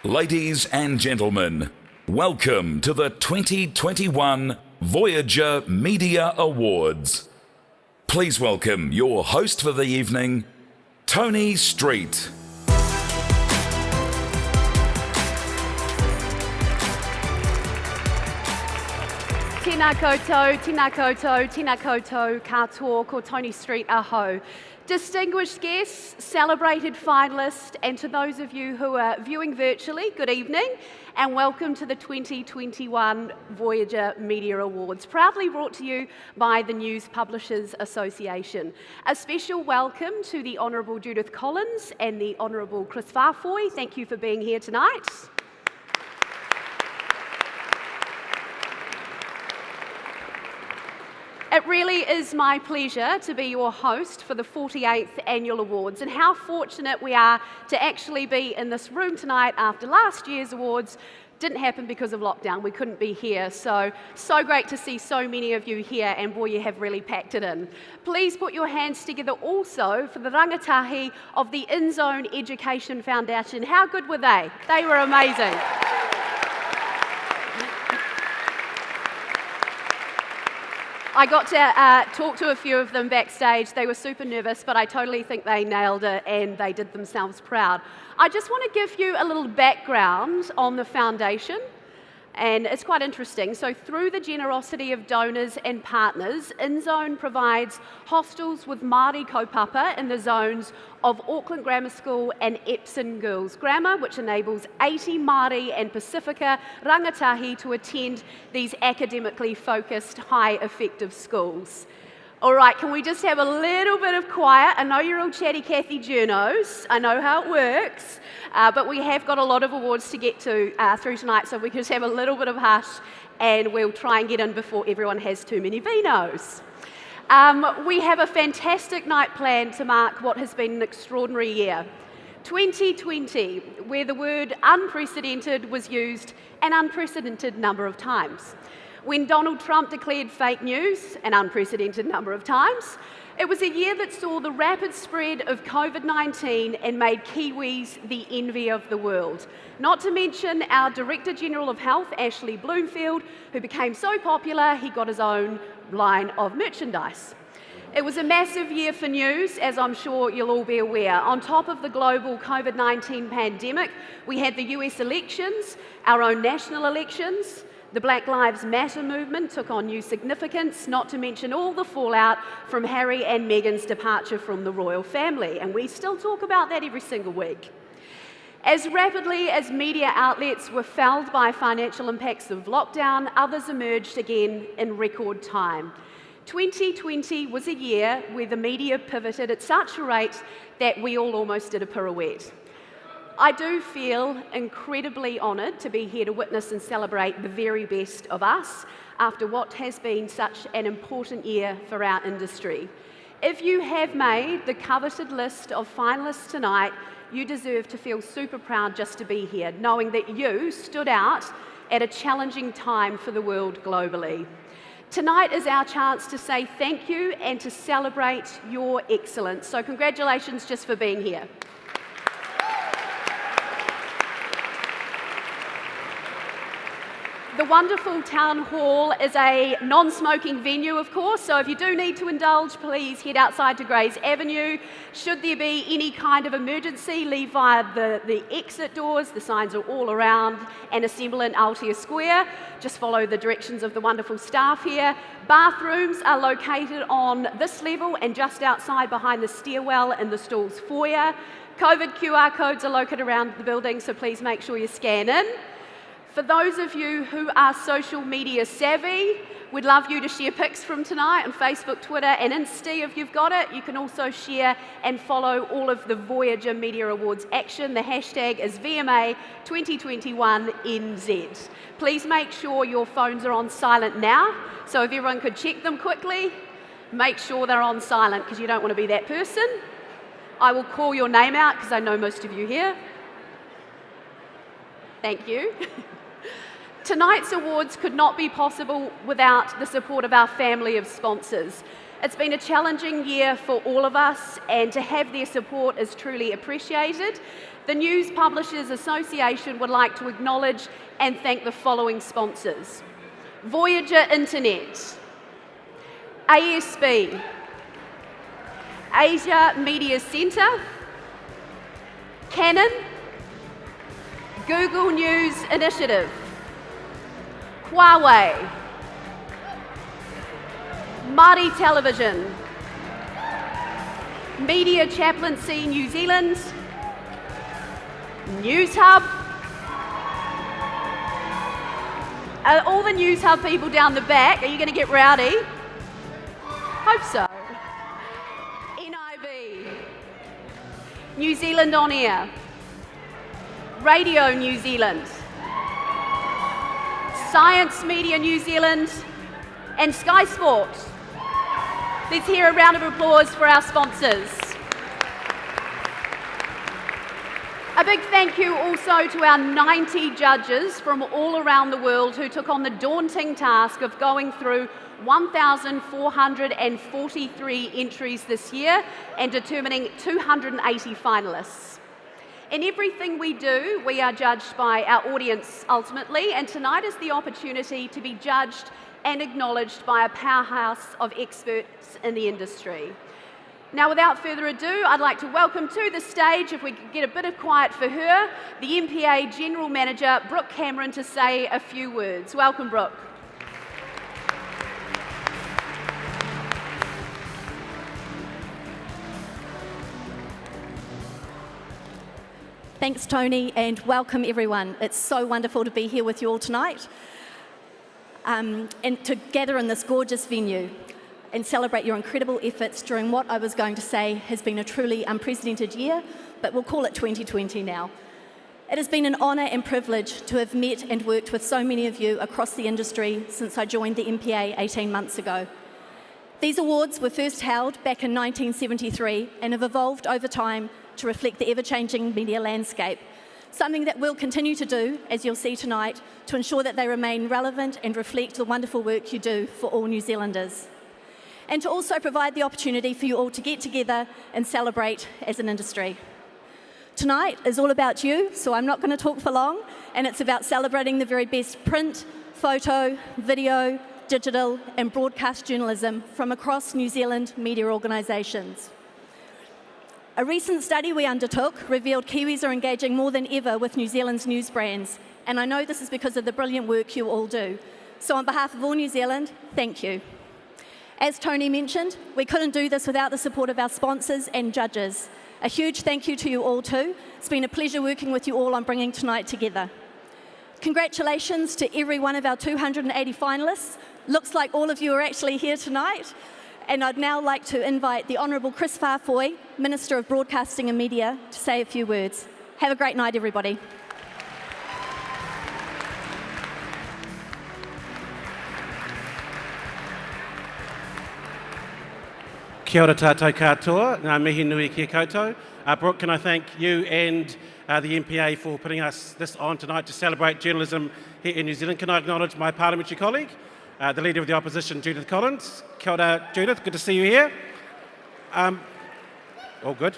Ladies and gentlemen, welcome to the 2021 Voyager Media Awards. Please welcome your host for the evening, Tony Street. Tēnā koutou, tēnā koutou, tēnā koutou, katoa, ko Tony Street aho. Distinguished guests, celebrated finalists, and to those of you who are viewing virtually, good evening, and welcome to the 2021 Voyager Media Awards, proudly brought to you by the News Publishers Association. A special welcome to the Honourable Judith Collins and the Honourable Chris Farfoy. Thank you for being here tonight. It really is my pleasure to be your host for the 48th Annual Awards, and how fortunate we are to actually be in this room tonight after last year's awards didn't happen because of lockdown. We couldn't be here, so great to see so many of you here, and boy, you have really packed it in. Please put your hands together also for the rangatahi of the InZone Education Foundation. How good were they? They were amazing. I got to talk to a few of them backstage. They were super nervous, but I totally think they nailed it and they did themselves proud. I just want to give you a little background on the foundation, and it's quite interesting. So through the generosity of donors and partners, InZone provides hostels with Māori kaupapa in the zones of Auckland Grammar School and Epsom Girls Grammar, which enables 80 Māori and Pacifica rangatahi to attend these academically focused, high effective schools. All right, can we just have a little bit of quiet? I know you're all chatty Cathy journos. I know how it works, but we have got a lot of awards to get to through tonight, so we can just have a little bit of hush and we'll try and get in before everyone has too many vinos. We have a fantastic night planned to mark what has been an extraordinary year. 2020, where the word unprecedented was used an unprecedented number of times. When Donald Trump declared fake news an unprecedented number of times, it was a year that saw the rapid spread of COVID-19 and made Kiwis the envy of the world. Not to mention our Director General of Health, Ashley Bloomfield, who became so popular he got his own line of merchandise. It was a massive year for news, as I'm sure you'll all be aware. On top of the global COVID-19 pandemic, we had the US elections, our own national elections. The Black Lives Matter movement took on new significance, not to mention all the fallout from Harry and Meghan's departure from the royal family, and we still talk about that every single week. As rapidly as media outlets were felled by financial impacts of lockdown, others emerged again in record time. 2020 was a year where the media pivoted at such a rate that we all almost did a pirouette. I do feel incredibly honoured to be here to witness and celebrate the very best of us after what has been such an important year for our industry. If you have made the coveted list of finalists tonight, you deserve to feel super proud just to be here, knowing that you stood out at a challenging time for the world globally. Tonight is our chance to say thank you and to celebrate your excellence. So congratulations just for being here. The wonderful town hall is a non-smoking venue, of course, so if you do need to indulge, please head outside to Grays Avenue. Should there be any kind of emergency, leave via the exit doors. The signs are all around, and assemble in Aotea Square. Just follow the directions of the wonderful staff here. Bathrooms are located on this level and just outside behind the stairwell in the stalls foyer. COVID QR codes are located around the building, so please make sure you scan in. For those of you who are social media savvy, we'd love you to share pics from tonight on Facebook, Twitter and Insta if you've got it. You can also share and follow all of the Voyager Media Awards action. The hashtag is VMA 2021NZ. Please make sure your phones are on silent now, so if everyone could check them quickly, make sure they're on silent because you don't want to be that person. I will call your name out because I know most of you here. Thank you. Tonight's awards could not be possible without the support of our family of sponsors. It's been a challenging year for all of us, and to have their support is truly appreciated. The News Publishers Association would like to acknowledge and thank the following sponsors: Voyager Internet, ASB, Asia Media Centre, Canon, Google News Initiative, Huawei, Māori Television, Media Chaplaincy New Zealand, News Hub, all the News Hub people down the back, are you going to get rowdy? Hope so. NIB, New Zealand On Air, Radio New Zealand, Science Media New Zealand, and Sky Sport. Let's hear a round of applause for our sponsors. A big thank you also to our 90 judges from all around the world who took on the daunting task of going through 1,443 entries this year and determining 280 finalists. In everything we do, we are judged by our audience ultimately, and tonight is the opportunity to be judged and acknowledged by a powerhouse of experts in the industry. Now, without further ado, I'd like to welcome to the stage, if we could get a bit of quiet for her, the MPA General Manager, Brooke Cameron, to say a few words. Welcome, Brooke. Thanks, Tony, and welcome everyone. It's so wonderful to be here with you all tonight and to gather in this gorgeous venue and celebrate your incredible efforts during what I was going to say has been a truly unprecedented year, but we'll call it 2020 now. It has been an honour and privilege to have met and worked with so many of you across the industry since I joined the MPA 18 months ago. These awards were first held back in 1973 and have evolved over time to reflect the ever-changing media landscape, something that we'll continue to do, as you'll see tonight, to ensure that they remain relevant and reflect the wonderful work you do for all New Zealanders. And to also provide the opportunity for you all to get together and celebrate as an industry. Tonight is all about you, so I'm not going to talk for long, and it's about celebrating the very best print, photo, video, digital and broadcast journalism from across New Zealand media organisations. A recent study we undertook revealed Kiwis are engaging more than ever with New Zealand's news brands, and I know this is because of the brilliant work you all do. So on behalf of all New Zealand, thank you. As Tony mentioned, we couldn't do this without the support of our sponsors and judges. A huge thank you to you all too. It's been a pleasure working with you all on bringing tonight together. Congratulations to every one of our 280 finalists. Looks like all of you are actually here tonight. And I'd now like to invite the Honourable Chris Farfoy, Minister of Broadcasting and Media, to say a few words. Have a great night, everybody. Kia ora tātou katoa, ngā mihi nui kia koutou. Brooke, can I thank you and the MPA for putting this on tonight to celebrate journalism here in New Zealand. Can I acknowledge my parliamentary colleague, the Leader of the Opposition, Judith Collins. Kia ora, Judith, good to see you here. All good.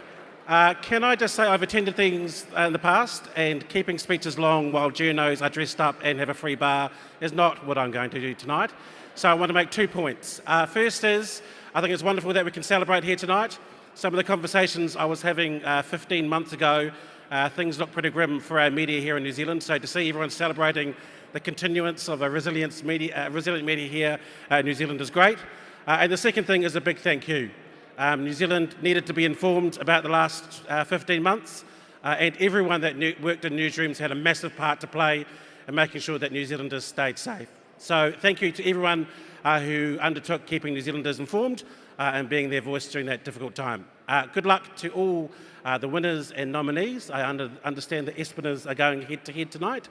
Can I just say I've attended things in the past, and keeping speeches long while journos are dressed up and have a free bar is not what I'm going to do tonight. So I want to make 2 points. First is, I think it's wonderful that we can celebrate here tonight. Some of the conversations I was having 15 months ago, things look pretty grim for our media here in New Zealand. So to see everyone celebrating the continuance of a resilient media here in New Zealand is great. And the second thing is a big thank you. New Zealand needed to be informed about the last 15 months, and everyone that worked in newsrooms had a massive part to play in making sure that New Zealanders stayed safe. So thank you to everyone who undertook keeping New Zealanders informed and being their voice during that difficult time. Good luck to all the winners and nominees. I understand the Espiners are going head-to-head tonight.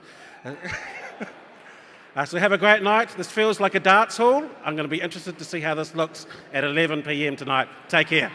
So have a great night. This feels like a darts hall. I'm going to be interested to see how this looks at 11 p.m. tonight. Take care.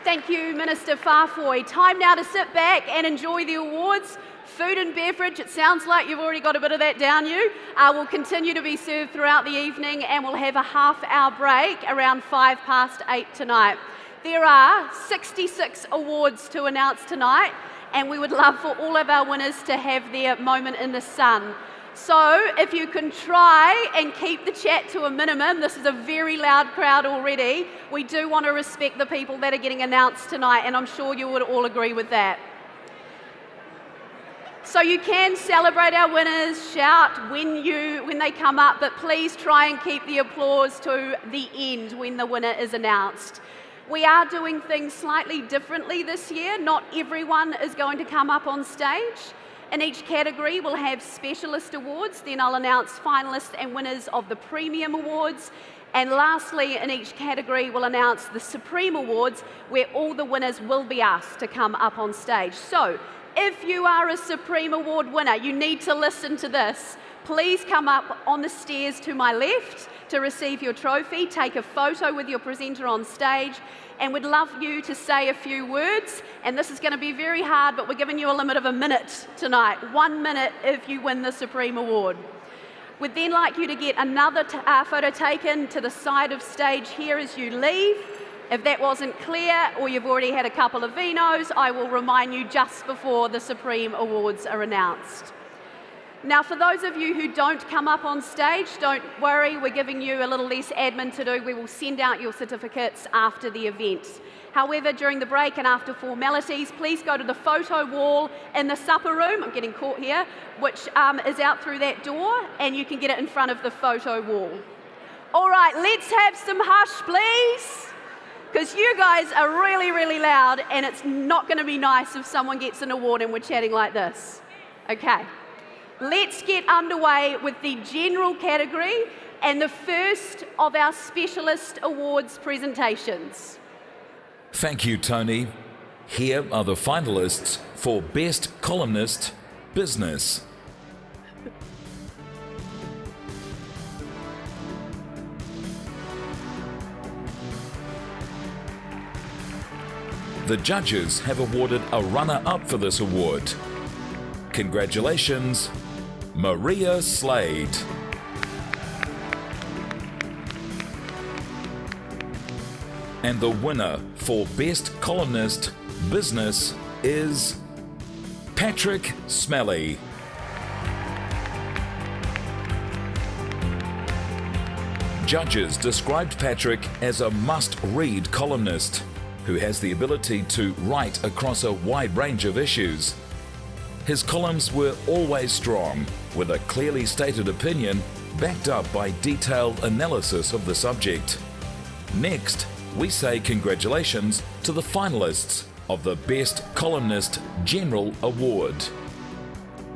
Thank you, Minister Farfoy. Time now to sit back and enjoy the awards. Food and beverage, it sounds like you've already got a bit of that down you, will continue to be served throughout the evening, and we'll have a half-hour break around 8:05 tonight. There are 66 awards to announce tonight, and we would love for all of our winners to have their moment in the sun. So if you can try and keep the chat to a minimum, this is a very loud crowd already. We do want to respect the people that are getting announced tonight, and I'm sure you would all agree with that. So you can celebrate our winners, shout when they come up, but please try and keep the applause to the end when the winner is announced. We are doing things slightly differently this year. Not everyone is going to come up on stage. In each category, we'll have specialist awards, then I'll announce finalists and winners of the premium awards. And lastly, in each category, we'll announce the supreme awards, where all the winners will be asked to come up on stage. So if you are a supreme award winner, you need to listen to this. Please come up on the stairs to my left to receive your trophy, take a photo with your presenter on stage, and we'd love you to say a few words. And this is going to be very hard, but we're giving you a limit of a minute tonight. 1 minute if you win the Supreme Award. We'd then like you to get another photo taken to the side of stage here as you leave. If that wasn't clear, or you've already had a couple of vinos, I will remind you just before the Supreme Awards are announced. Now, for those of you who don't come up on stage, don't worry, we're giving you a little less admin to do. We will send out your certificates after the event. However, during the break and after formalities, please go to the photo wall in the supper room, I'm getting caught here, which is out through that door, and you can get it in front of the photo wall. All right, let's have some hush, please, because you guys are really, really loud, and it's not going to be nice if someone gets an award and we're chatting like this. Okay. Let's get underway with the general category and the first of our specialist awards presentations. Thank you, Tony. Here are the finalists for Best Columnist Business. The judges have awarded a runner-up for this award. Congratulations, Maria Slade. And the winner for Best Columnist Business is Patrick Smelly. Judges described Patrick as a must-read columnist who has the ability to write across a wide range of issues. His columns were always strong, with a clearly stated opinion backed up by detailed analysis of the subject. Next, we say congratulations to the finalists of the Best Columnist General Award.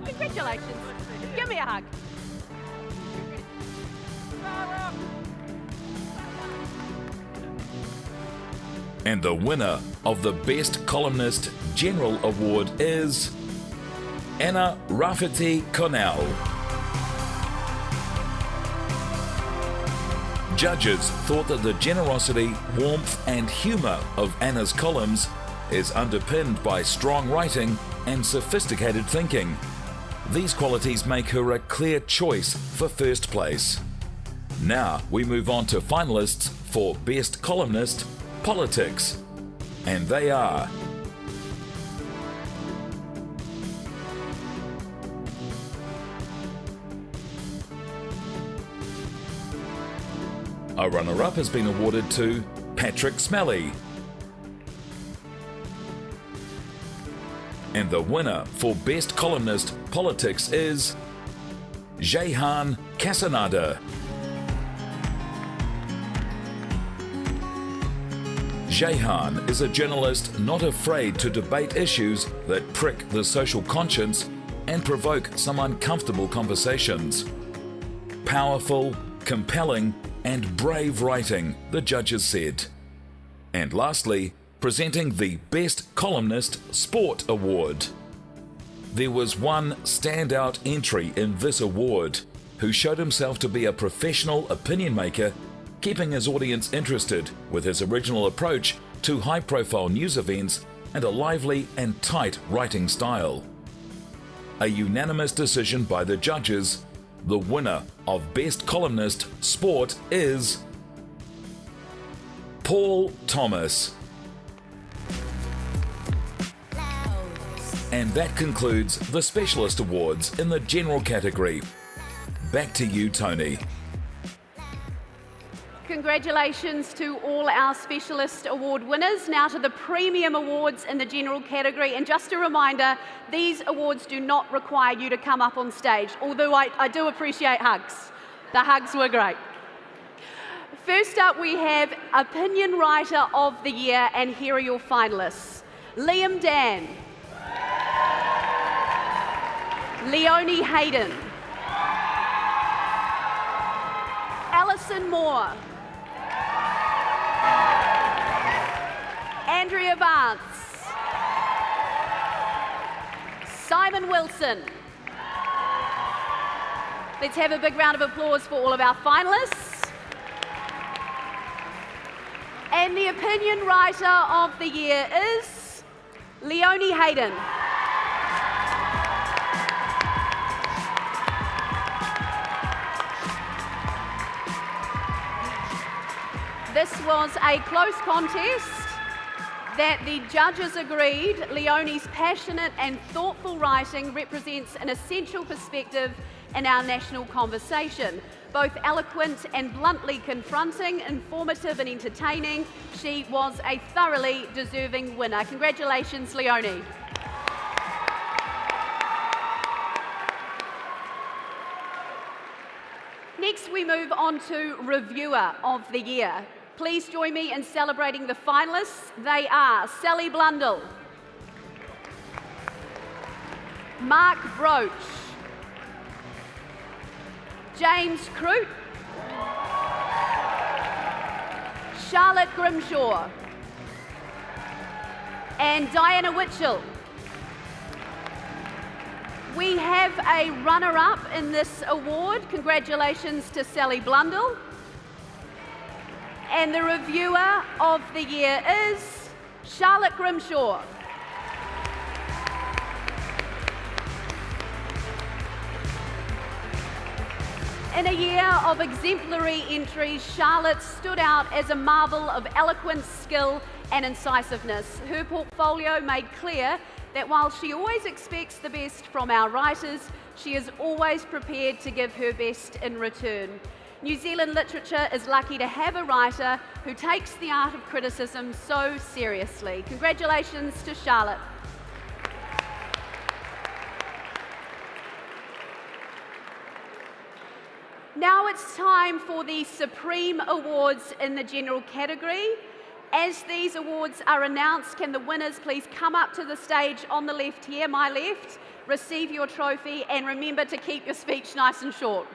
Congratulations. Give me a hug. And the winner of the Best Columnist General Award is Anna Rafferty Connell. Judges thought that the generosity, warmth and humour of Anna's columns is underpinned by strong writing and sophisticated thinking. These qualities make her a clear choice for first place. Now we move on to finalists for Best Columnist Politics, and they are a runner-up has been awarded to Patrick Smelly. And the winner for Best Columnist Politics is Jehan Casanada. Jehan is a journalist not afraid to debate issues that prick the social conscience and provoke some uncomfortable conversations. Powerful, compelling, and brave writing, the judges said. And lastly, presenting the Best Columnist Sport Award. There was one standout entry in this award who showed himself to be a professional opinion maker, keeping his audience interested with his original approach to high-profile news events and a lively and tight writing style. a unanimous decision by the judges, the winner of Best Columnist Sport is Paul Thomas. And that concludes the Specialist Awards in the general category. Back to you, Tony. Congratulations to all our Specialist Award winners. Now to the Premium Awards in the general category. And just a reminder, these awards do not require you to come up on stage, although I do appreciate hugs. The hugs were great. First up, we have Opinion Writer of the Year, and here are your finalists. Liam Dan, Leonie Hayden, Alison Moore, Andrea Vance, Simon Wilson. Let's have a big round of applause for all of our finalists. And the Opinion Writer of the Year is Leonie Hayden. This was a close contest that the judges agreed Leonie's passionate and thoughtful writing represents an essential perspective in our national conversation. Both eloquent and bluntly confronting, informative and entertaining, she was a thoroughly deserving winner. Congratulations, Leonie. Next, we move on to Reviewer of the Year. Please join me in celebrating the finalists. They are Sally Blundell, Mark Broach, James Croot, Charlotte Grimshaw, and Diana Witchell. We have a runner-up in this award. Congratulations to Sally Blundell. And the Reviewer of the Year is Charlotte Grimshaw. In a year of exemplary entries, Charlotte stood out as a marvel of eloquence, skill and incisiveness. Her portfolio made clear that while she always expects the best from our writers, she is always prepared to give her best in return. New Zealand literature is lucky to have a writer who takes the art of criticism so seriously. Congratulations to Charlotte. Now it's time for the Supreme Awards in the general category. As these awards are announced, can the winners please come up to the stage on the left here, my left, receive your trophy, and remember to keep your speech nice and short.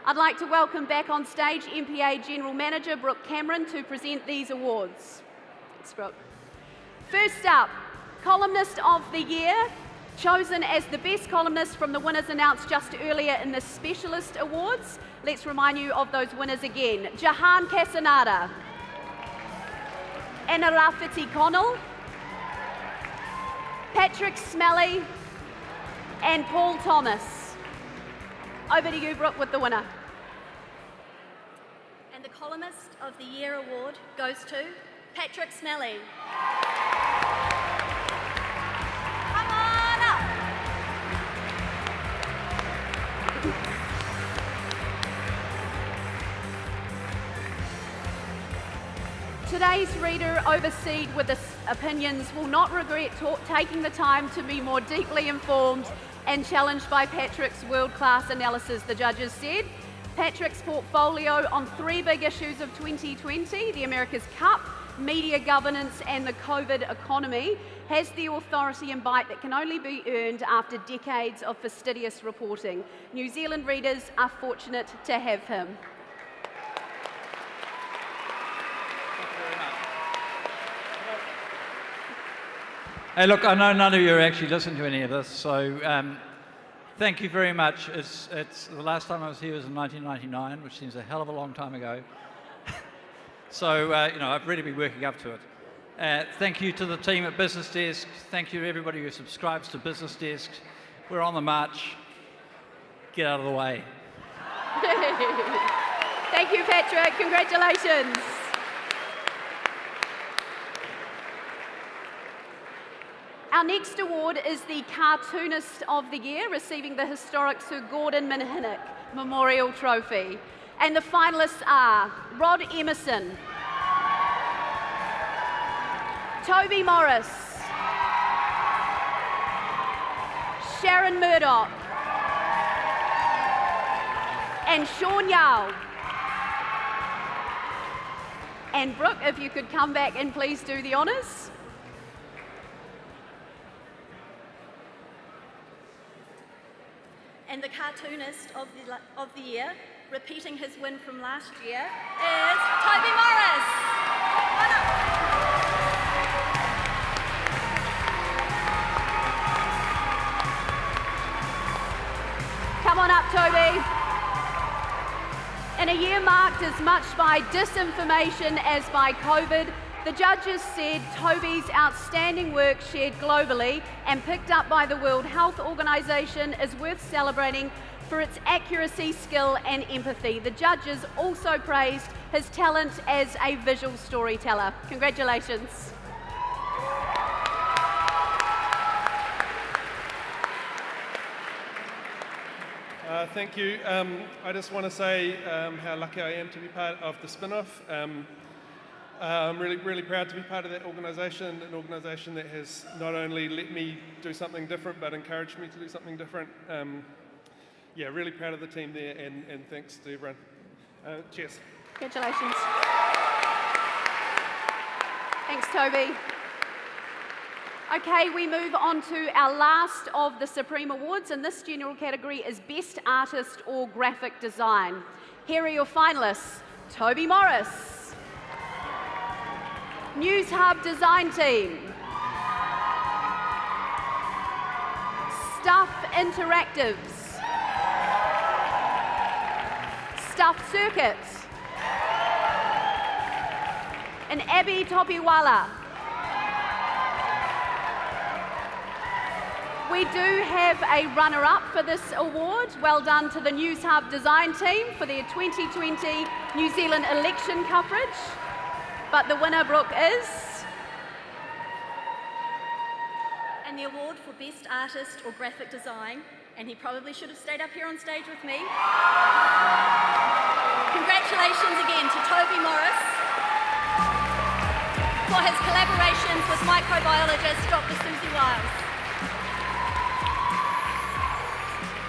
I'd like to welcome back on stage MPA General Manager Brooke Cameron to present these awards. Thanks, Brooke. First up, Columnist of the Year, chosen as the best columnist from the winners announced just earlier in the Specialist Awards. Let's remind you of those winners again. Jahan Casanada, Anna Rafiti Connell, Patrick Smelly, and Paul Thomas. Over to you, Brooke, with the winner. And the Columnist of the Year award goes to Patrick Smelly. Come on up. Today's reader, overseed with his opinions, will not regret taking the time to be more deeply informed and challenged by Patrick's world-class analysis, the judges said. Patrick's portfolio on three big issues of 2020, the America's Cup, media governance and the COVID economy, has the authority and bite that can only be earned after decades of fastidious reporting. New Zealand readers are fortunate to have him. Hey, look, I know none of you are actually listening to any of this, so thank you very much. It's the last time I was here was in 1999, which seems a hell of a long time ago. So, I've really been working up to it. Thank you to the team at Business Desk. Thank you to everybody who subscribes to Business Desk. we're on the march. Get out of the way. Thank you, Patrick. Congratulations. Our next award is the Cartoonist of the Year, receiving the historic Sir Gordon Minhinnick Memorial Trophy. And the finalists are Rod Emerson, Toby Morris, Sharon Murdoch, and Sean Yao. And Brooke, if you could come back and please do the honours. And the Cartoonist of the Year, repeating his win from last year, is Toby Morris. Well done. Come on up, Toby. In a year marked as much by disinformation as by COVID, the judges said Toby's outstanding work shared globally and picked up by the World Health Organization is worth celebrating for its accuracy, skill and empathy. The judges also praised his talent as a visual storyteller. Congratulations. Thank you. I just want to say how lucky I am to be part of the spin-off. I'm really proud to be part of that organisation, an organisation that has not only let me do something different, but encouraged me to do something different. Yeah, really proud of the team there, and thanks to everyone. Cheers. Congratulations. Thanks, Toby. Okay, we move on to our last of the Supreme Awards, and this general category is Best Artist or Graphic Design. Here are your finalists: Toby Morris, News Hub Design Team, Stuff Interactives, Stuff Circuit, and Abby Topiwala. We do have a runner-up for this award. Well done to the News Hub Design Team for their 2020 New Zealand election coverage. But the winner, Brooke, is... And the award for Best Artist or Graphic Design, and he probably should have stayed up here on stage with me. Congratulations again to Toby Morris for his collaborations with microbiologist Dr. Susie Wiles.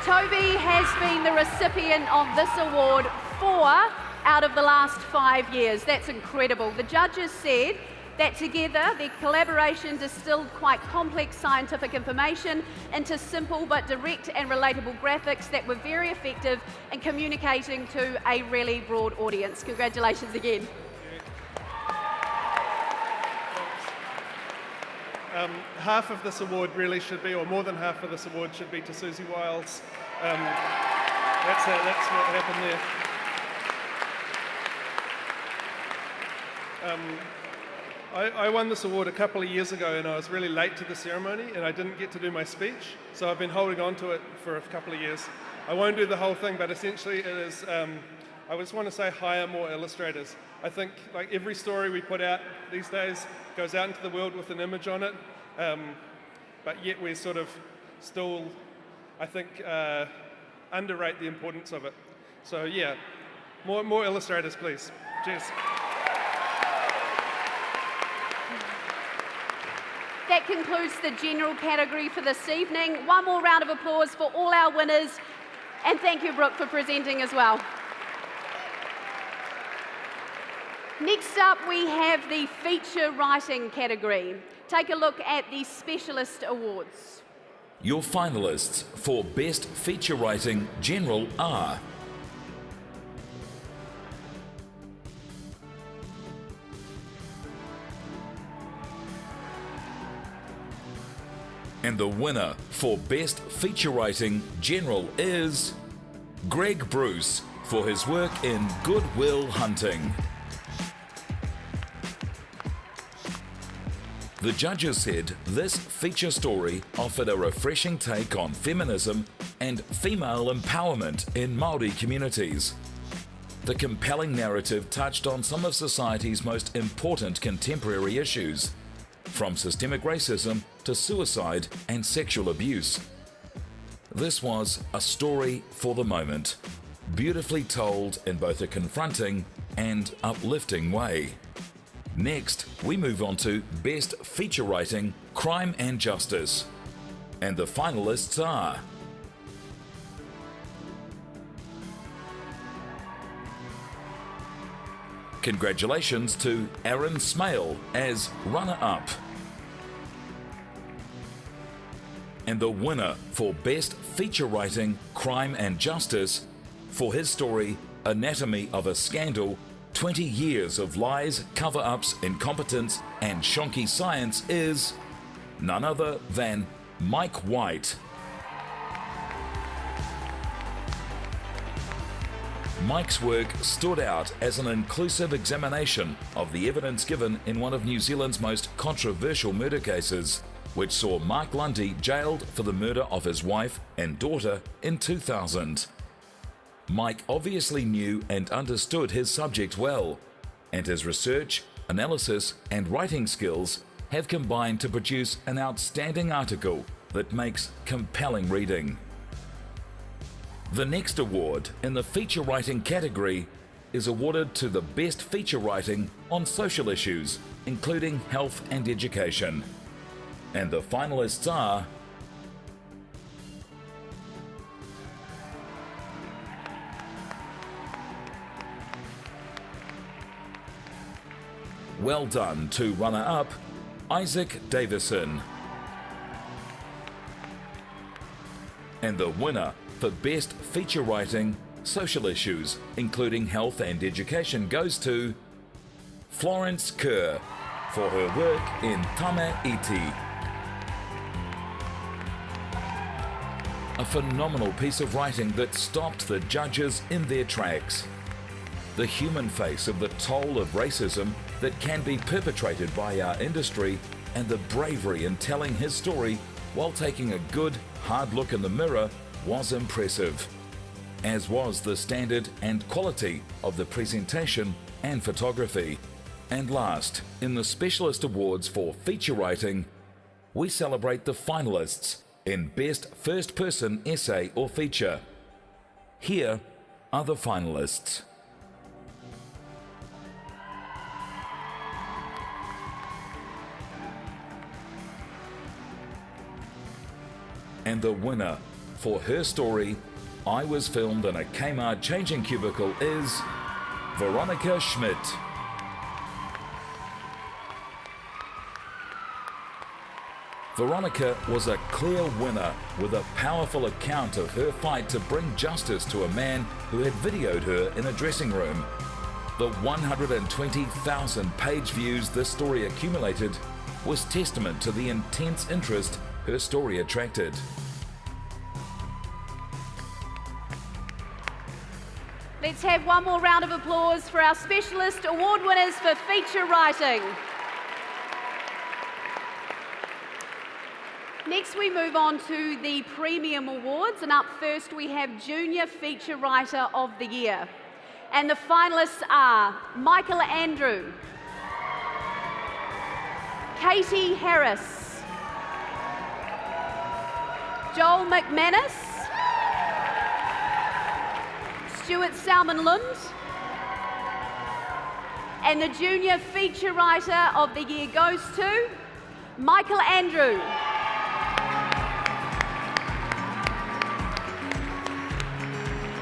Toby has been the recipient of this award 4 out of the last 5 years. That's incredible. The judges said that together their collaborations distilled quite complex scientific information into simple but direct and relatable graphics that were very effective in communicating to a really broad audience. Congratulations again. Half of this award really should be, or more than half of this award should be to Susie Wiles. That's what happened there. I won this award a couple of years ago, and I was really late to the ceremony, and I didn't get to do my speech, so I've been holding on to it for a couple of years. I won't do the whole thing, but essentially it is, I just want to say hire more illustrators. I think like every story we put out these days goes out into the world with an image on it, but yet we're sort of still, I think, underrate the importance of it. So yeah, more illustrators, please. Cheers. That concludes the general category for this evening. One more round of applause for all our winners, and thank you, Brooke, for presenting as well. Next up, we have the feature writing category. Take a look at the Specialist Awards. Your finalists for Best Feature Writing General are and the winner for Best Feature Writing General is Greg Bruce for his work in Good Will Hunting. The judges said this feature story offered a refreshing take on feminism and female empowerment in Māori communities. The compelling narrative touched on some of society's most important contemporary issues, from systemic racism to suicide and sexual abuse. This was a story for the moment, beautifully told in both a confronting and uplifting way. Next, we move on to Best Feature Writing, Crime and Justice. And the finalists are congratulations to Aaron Smale as runner-up. And the winner for Best Feature Writing, Crime and Justice for his story Anatomy of a Scandal, 20 Years of Lies, Cover-Ups, Incompetence and Shonky Science is none other than Mike White. Mike's work stood out as an inclusive examination of the evidence given in one of New Zealand's most controversial murder cases, which saw Mark Lundy jailed for the murder of his wife and daughter in 2000. Mike obviously knew and understood his subject well, and his research, analysis, and writing skills have combined to produce an outstanding article that makes compelling reading. The next award in the feature writing category is awarded to the best feature writing on social issues, including health and education. And the finalists are well done to runner-up Isaac Davison. And the winner for Best Feature Writing, Social Issues, including Health and Education goes to Florence Kerr for her work in Tama Iti. A phenomenal piece of writing that stopped the judges in their tracks. The human face of the toll of racism that can be perpetrated by our industry, and the bravery in telling his story while taking a good, hard look in the mirror was impressive, as was the standard and quality of the presentation and photography. And last, in the Specialist Awards for Feature Writing, we celebrate the finalists in Best First Person Essay or Feature. Here are the finalists. And the winner for her story, I Was Filmed in a Kmart Changing Cubicle, is Veronica Schmidt. Veronica was a clear winner with a powerful account of her fight to bring justice to a man who had videoed her in a dressing room. The 120,000 page views this story accumulated was testament to the intense interest her story attracted. Let's have one more round of applause for our Specialist Award winners for feature writing. Next we move on to the Premium Awards, and up first we have Junior Feature Writer of the Year. And the finalists are Michael Andrew, Katie Harris, Joel McManus, Stuart Salmon Lund, and the Junior Feature Writer of the Year goes to Michael Andrew.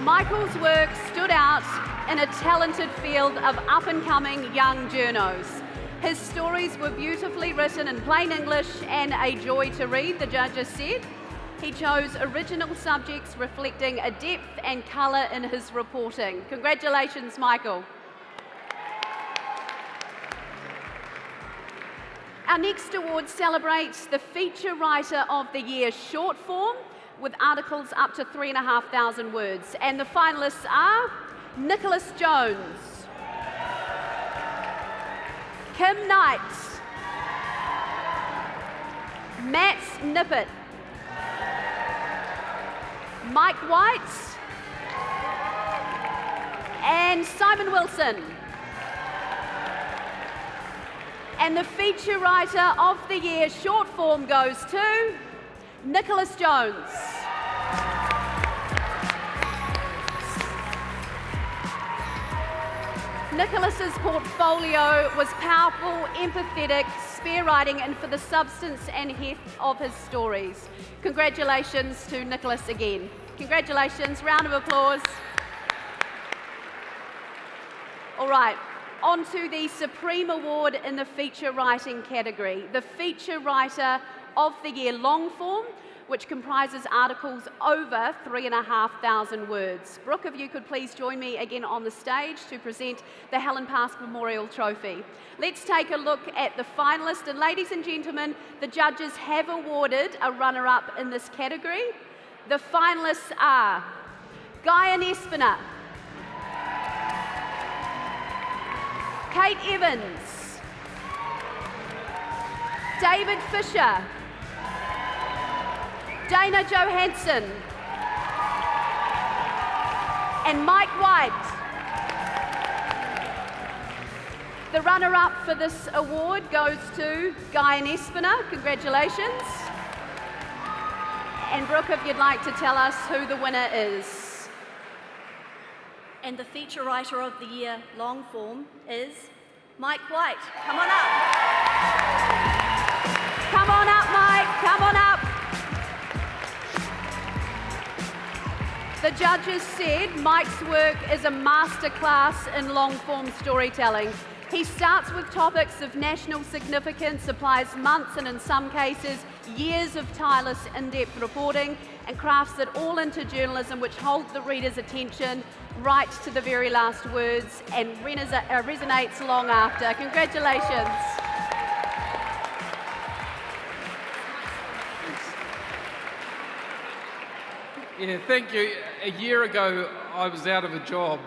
Michael's work stood out in a talented field of up-and-coming young journos. His stories were beautifully written in plain English and a joy to read, the judges said. He chose original subjects reflecting a depth and colour in his reporting. Congratulations, Michael. Our next award celebrates the Feature Writer of the Year short form with articles up to 3,500 words. And the finalists are Nicholas Jones, Kim Knight, Matt Nippert. Mike White. And Simon Wilson. And the feature writer of the year short form goes to Nicholas Jones. Nicholas's portfolio was powerful, empathetic, spare writing, and for the substance and heft of his stories. Congratulations to Nicholas again. Congratulations, round of applause. All right, on to the Supreme Award in the feature writing category. The feature writer of the year long form, which comprises articles over 3,500 words. Brooke, if you could please join me again on the stage to present the Helen Pask Memorial Trophy. Let's take a look at the finalists. And ladies and gentlemen, the judges have awarded a runner-up in this category. The finalists are Guyan Espiner, Kate Evans, David Fisher, Dana Johansson, and Mike White. The runner-up for this award goes to Guyan Espiner. Congratulations. And Brooke, if you'd like to tell us who the winner is. And the feature writer of the year long form is Mike White. Come on up. Come on up, Mike. Come on up. The judges said Mike's work is a masterclass in long-form storytelling. He starts with topics of national significance, applies months and in some cases years of tireless in-depth reporting, and crafts it all into journalism which holds the reader's attention right to the very last words and resonates long after. Congratulations. Yeah, thank you. A year ago, I was out of a job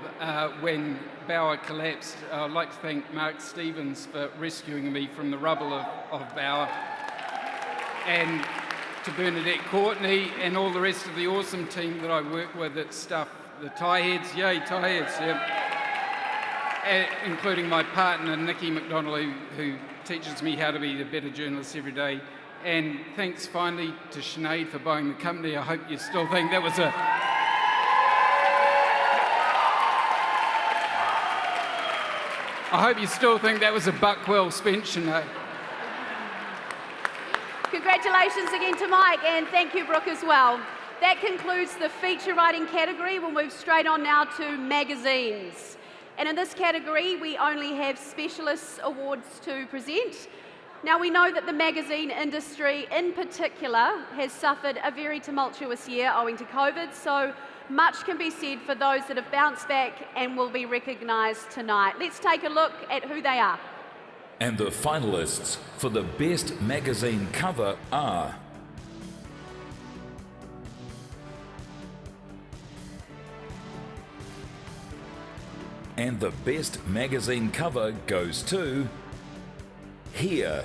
when Bauer collapsed. I'd like to thank Mark Stevens for rescuing me from the rubble of Bauer, and to Bernadette Courtney and all the rest of the awesome team that I work with at Stuff, the tie heads, yay, tie heads, yeah. Including my partner, Nikki McDonald, who teaches me how to be a better journalist every day. And thanks finally to Sinead for buying the company. I hope you still think that was a buck well spent, Sinead. Congratulations again to Mike, and thank you, Brooke, as well. That concludes the feature writing category. We'll move straight on now to magazines. And in this category, we only have specialist awards to present. Now, we know that the magazine industry in particular has suffered a very tumultuous year owing to COVID, so much can be said for those that have bounced back and will be recognised tonight. Let's take a look at who they are. And the finalists for the best magazine cover are and the best magazine cover goes to Here.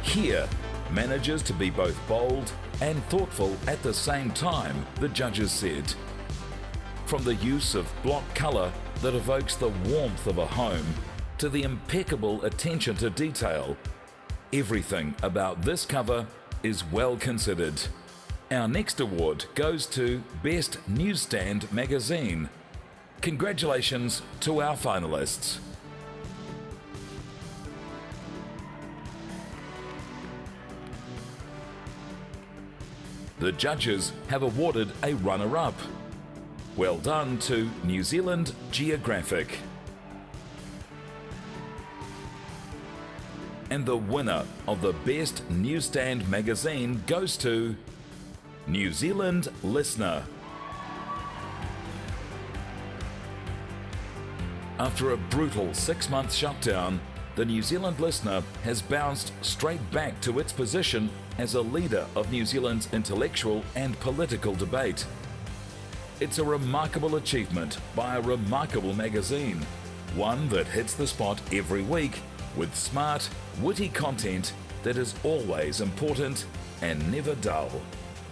Here manages to be both bold and thoughtful at the same time, the judges said. From the use of block colour that evokes the warmth of a home to the impeccable attention to detail, everything about this cover is well considered. Our next award goes to Best Newsstand Magazine. Congratulations to our finalists. The judges have awarded a runner-up. Well done to New Zealand Geographic. And the winner of the Best Newsstand Magazine goes to New Zealand Listener. After a brutal 6-month shutdown, the New Zealand Listener has bounced straight back to its position as a leader of New Zealand's intellectual and political debate. It's a remarkable achievement by a remarkable magazine, one that hits the spot every week with smart, witty content that is always important and never dull.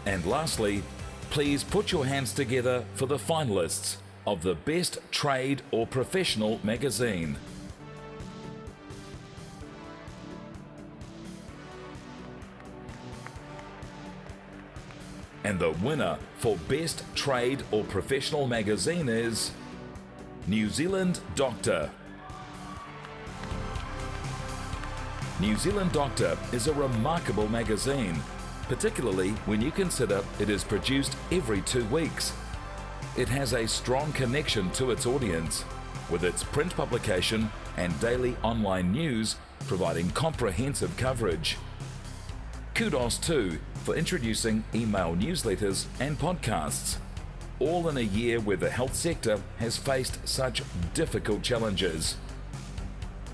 And lastly, please put your hands together for the finalists of the Best Trade or Professional magazine. And the winner for Best Trade or Professional magazine is New Zealand Doctor. New Zealand Doctor is a remarkable magazine, particularly when you consider it is produced every 2 weeks. It has a strong connection to its audience, with its print publication and daily online news providing comprehensive coverage. Kudos too for introducing email newsletters and podcasts, all in a year where the health sector has faced such difficult challenges.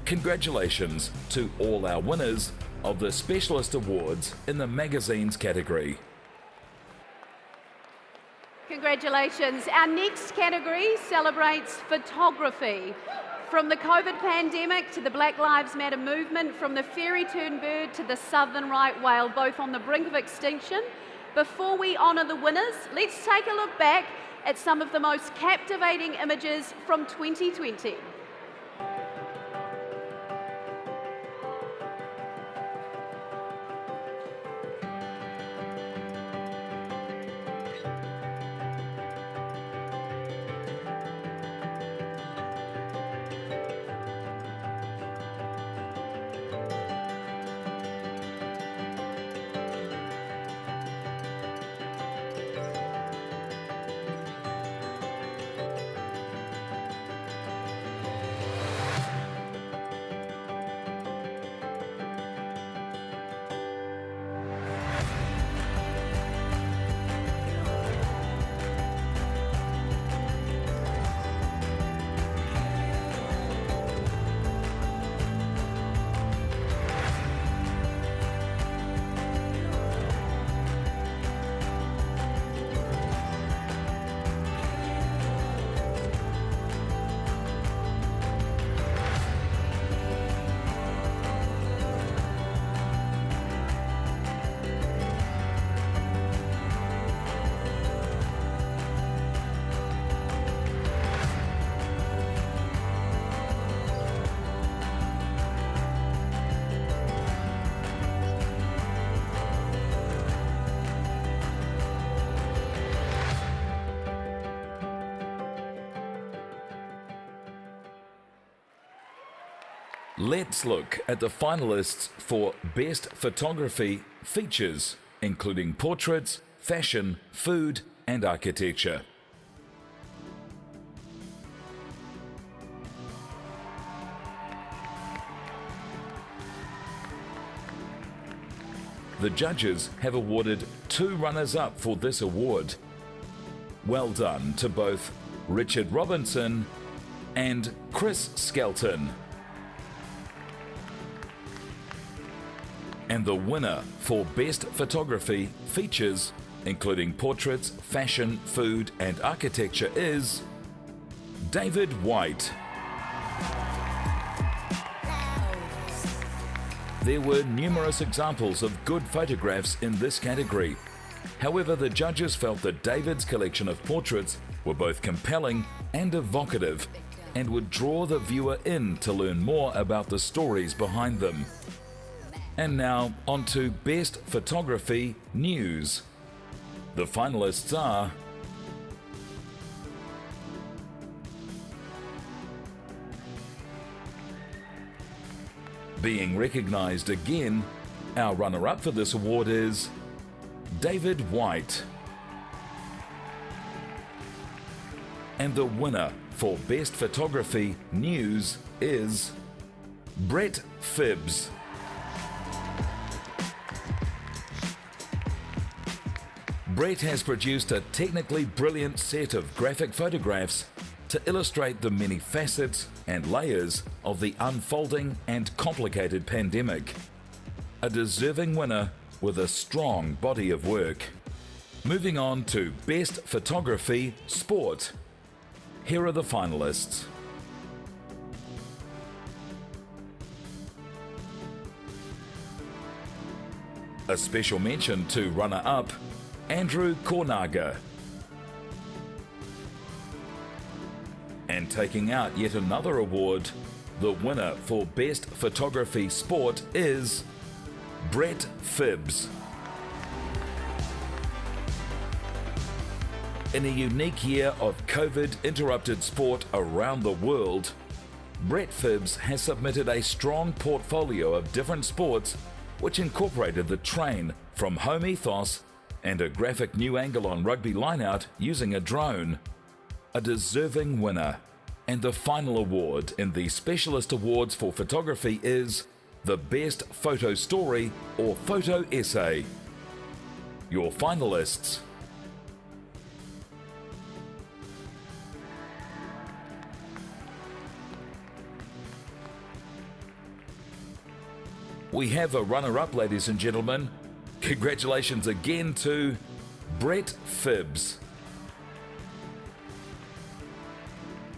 Congratulations to all our winners of the Specialist Awards in the magazines category. Congratulations. Our next category celebrates photography. From the COVID pandemic to the Black Lives Matter movement, from the fairy-turned bird to the southern right whale, both on the brink of extinction. Before we honour the winners, let's take a look back at some of the most captivating images from 2020. Let's look at the finalists for Best Photography features, including portraits, fashion, food, and architecture. The judges have awarded 2 runners-up for this award. Well done to both Richard Robinson and Chris Skelton. And the winner for Best Photography features, including portraits, fashion, food, and architecture, is David White. There were numerous examples of good photographs in this category. However, the judges felt that David's collection of portraits were both compelling and evocative and would draw the viewer in to learn more about the stories behind them. And now on to Best Photography News. The finalists are being recognised again, our runner-up for this award is David White. And the winner for Best Photography News is Brett Phibbs. Brett has produced a technically brilliant set of graphic photographs to illustrate the many facets and layers of the unfolding and complicated pandemic. A deserving winner with a strong body of work. Moving on to Best Photography Sport. Here are the finalists. A special mention to runner-up Andrew Cornaga. And taking out yet another award, the winner for Best Photography Sport is Brett Phibbs. In a unique year of COVID-interrupted sport around the world, Brett Phibbs has submitted a strong portfolio of different sports which incorporated the train from home ethos and a graphic new angle on rugby lineout using a drone. A deserving winner. And the final award in the Specialist Awards for Photography is the Best Photo Story or Photo Essay. Your finalists: we have a runner-up, ladies and gentlemen. Congratulations again to Brett Phibbs.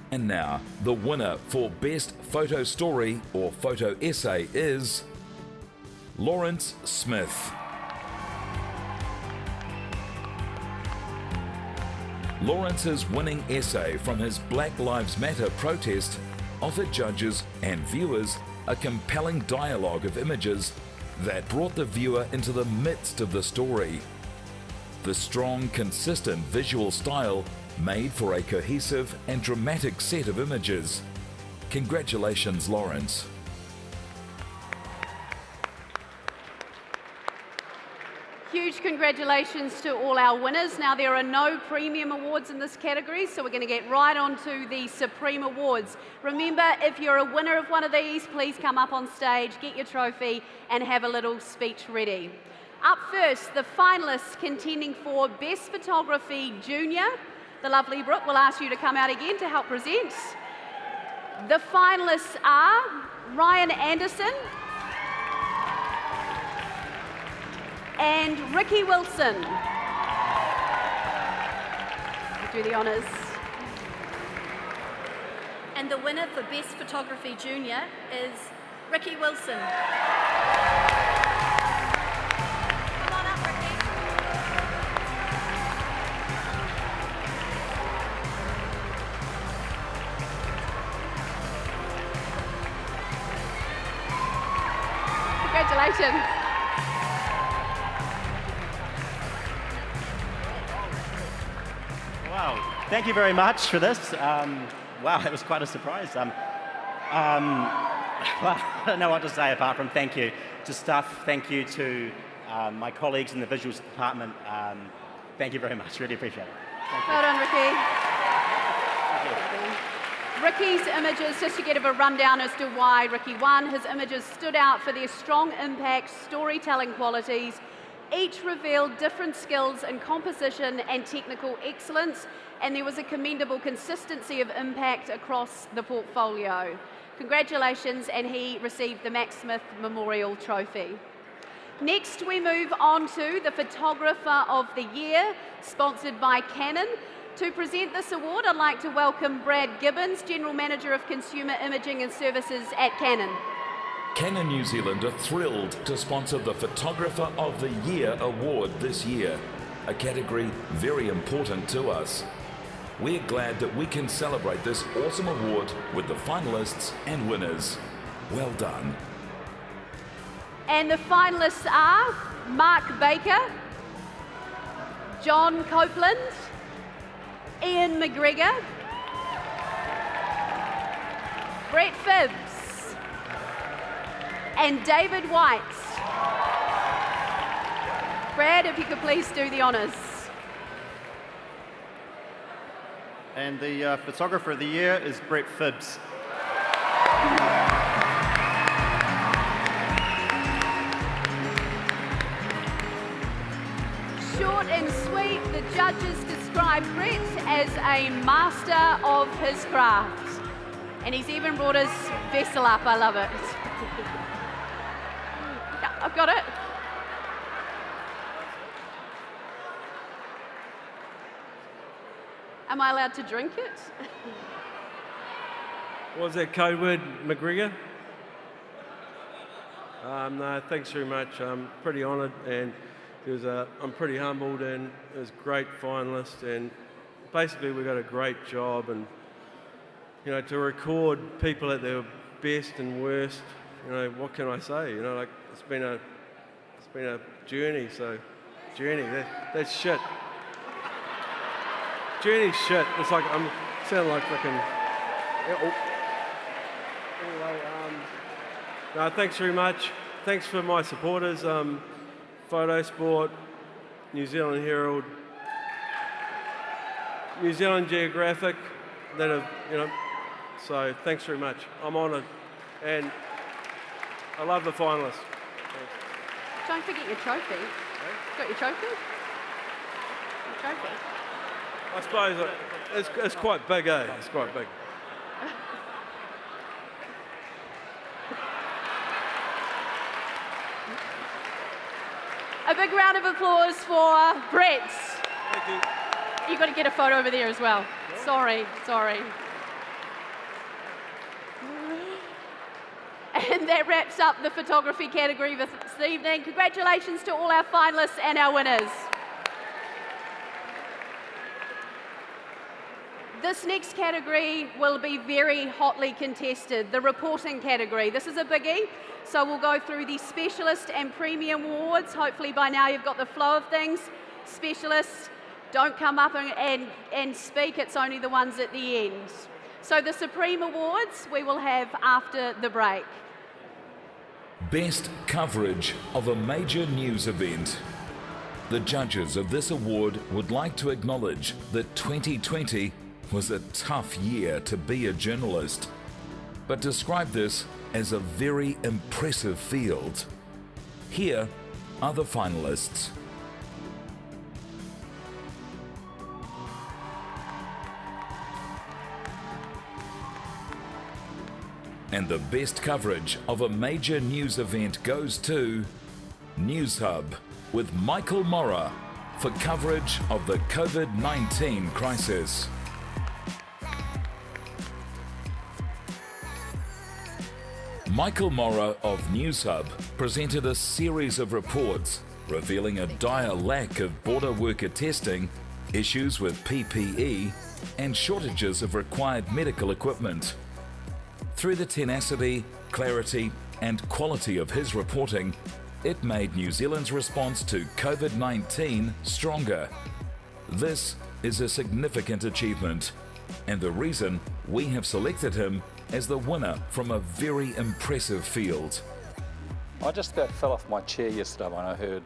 And now, the winner for Best Photo Story or Photo Essay is Lawrence Smith. Lawrence's winning essay from his Black Lives Matter protest offered judges and viewers a compelling dialogue of images that brought the viewer into the midst of the story. The strong, consistent visual style made for a cohesive and dramatic set of images. Congratulations, Lawrence. Huge congratulations to all our winners. Now, there are no premium awards in this category, so we're going to get right on to the Supreme Awards. Remember, if you're a winner of one of these, please come up on stage, get your trophy, and have a little speech ready. Up first, the finalists contending for Best Photography Junior. The lovely Brooke will ask you to come out again to help present. The finalists are Ryan Anderson and Ricky Wilson. Do the honours. And the winner for Best Photography Junior is Ricky Wilson. Come on up, Ricky. Congratulations. Wow, thank you very much for this. Wow, that was quite a surprise. Well, I don't know what to say apart from thank you to staff, thank you to my colleagues in the visuals department. Thank you very much, really appreciate it. Thank you. Well done, Ricky. Thank you. Ricky's images, just to get a rundown as to why Ricky won, his images stood out for their strong impact, storytelling qualities. Each revealed different skills in composition and technical excellence, and there was a commendable consistency of impact across the portfolio. Congratulations, and he received the Mac Smith Memorial Trophy. Next, we move on to the Photographer of the Year, sponsored by Canon. To present this award, I'd like to welcome Brad Gibbons, General Manager of Consumer Imaging and Services at Canon. Canon New Zealand are thrilled to sponsor the Photographer of the Year award this year, a category very important to us. We're glad that we can celebrate this awesome award with the finalists and winners. Well done. And the finalists are Mark Baker, John Copeland, Ian McGregor, Brett Phibbs, and David White. Brad, if you could please do the honours. And the Photographer of the Year is Brett Phibbs. Short and sweet, the judges describe Brett as a master of his craft. And he's even brought his vessel up, I love it. Yeah, I've got it. Am I allowed to drink it? What was that code word, McGregor? No, thanks very much. I'm pretty honoured, and I'm pretty humbled, and it was a great finalist, and basically we got a great job, and to record people at their best and worst, what can I say? Like it's been a journey. So that's shit. Journey's shit. It's like I'm sounding like fucking. Anyway, no, thanks very much. Thanks for my supporters, Photo Sport, New Zealand Herald, New Zealand Geographic, that have, so thanks very much. I'm honoured, and I love the finalists. Thanks. Don't forget your trophy. Got your trophy? Your trophy. I suppose it's quite big, eh? It's quite big. A big round of applause for Brett. Thank you. You've got to get a photo over there as well. Sorry. And that wraps up the photography category this evening. Congratulations to all our finalists and our winners. This next category will be very hotly contested, the reporting category. This is a biggie, so we'll go through the specialist and premium awards. Hopefully by now you've got the flow of things. Specialists, don't come up and speak, it's only the ones at the end. So the Supreme Awards we will have after the break. Best coverage of a major news event. The judges of this award would like to acknowledge that 2020 was a tough year to be a journalist, but describe this as a very impressive field. Here are the finalists. And the best coverage of a major news event goes to News Hub with Michael Morra for coverage of the COVID-19 crisis. Michael Morra of News Hub presented a series of reports revealing a dire lack of border worker testing, issues with PPE, and shortages of required medical equipment. Through the tenacity, clarity, and quality of his reporting, it made New Zealand's response to COVID-19 stronger. This is a significant achievement, and the reason we have selected him as the winner from a very impressive field. I just about fell off my chair yesterday when I heard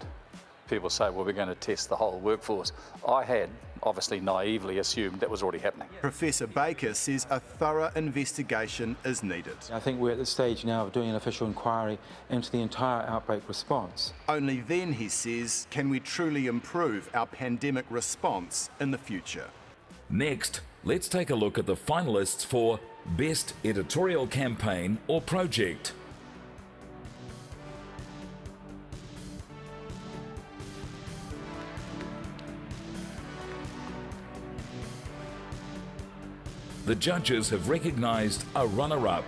people say, well, we're going to test the whole workforce. I had obviously naively assumed that was already happening. Professor Baker says a thorough investigation is needed. I think we're at the stage now of doing an official inquiry into the entire outbreak response. Only then, he says, can we truly improve our pandemic response in the future. Next, let's take a look at the finalists for Best Editorial Campaign or Project. The judges have recognised a runner-up.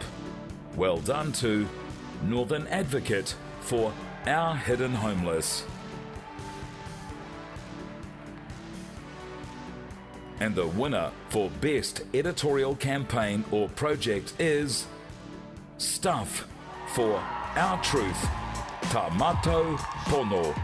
Well done to Northern Advocate for Our Hidden Homeless. And the winner for Best Editorial Campaign or Project is Stuff for Our Truth, Tamato Pono.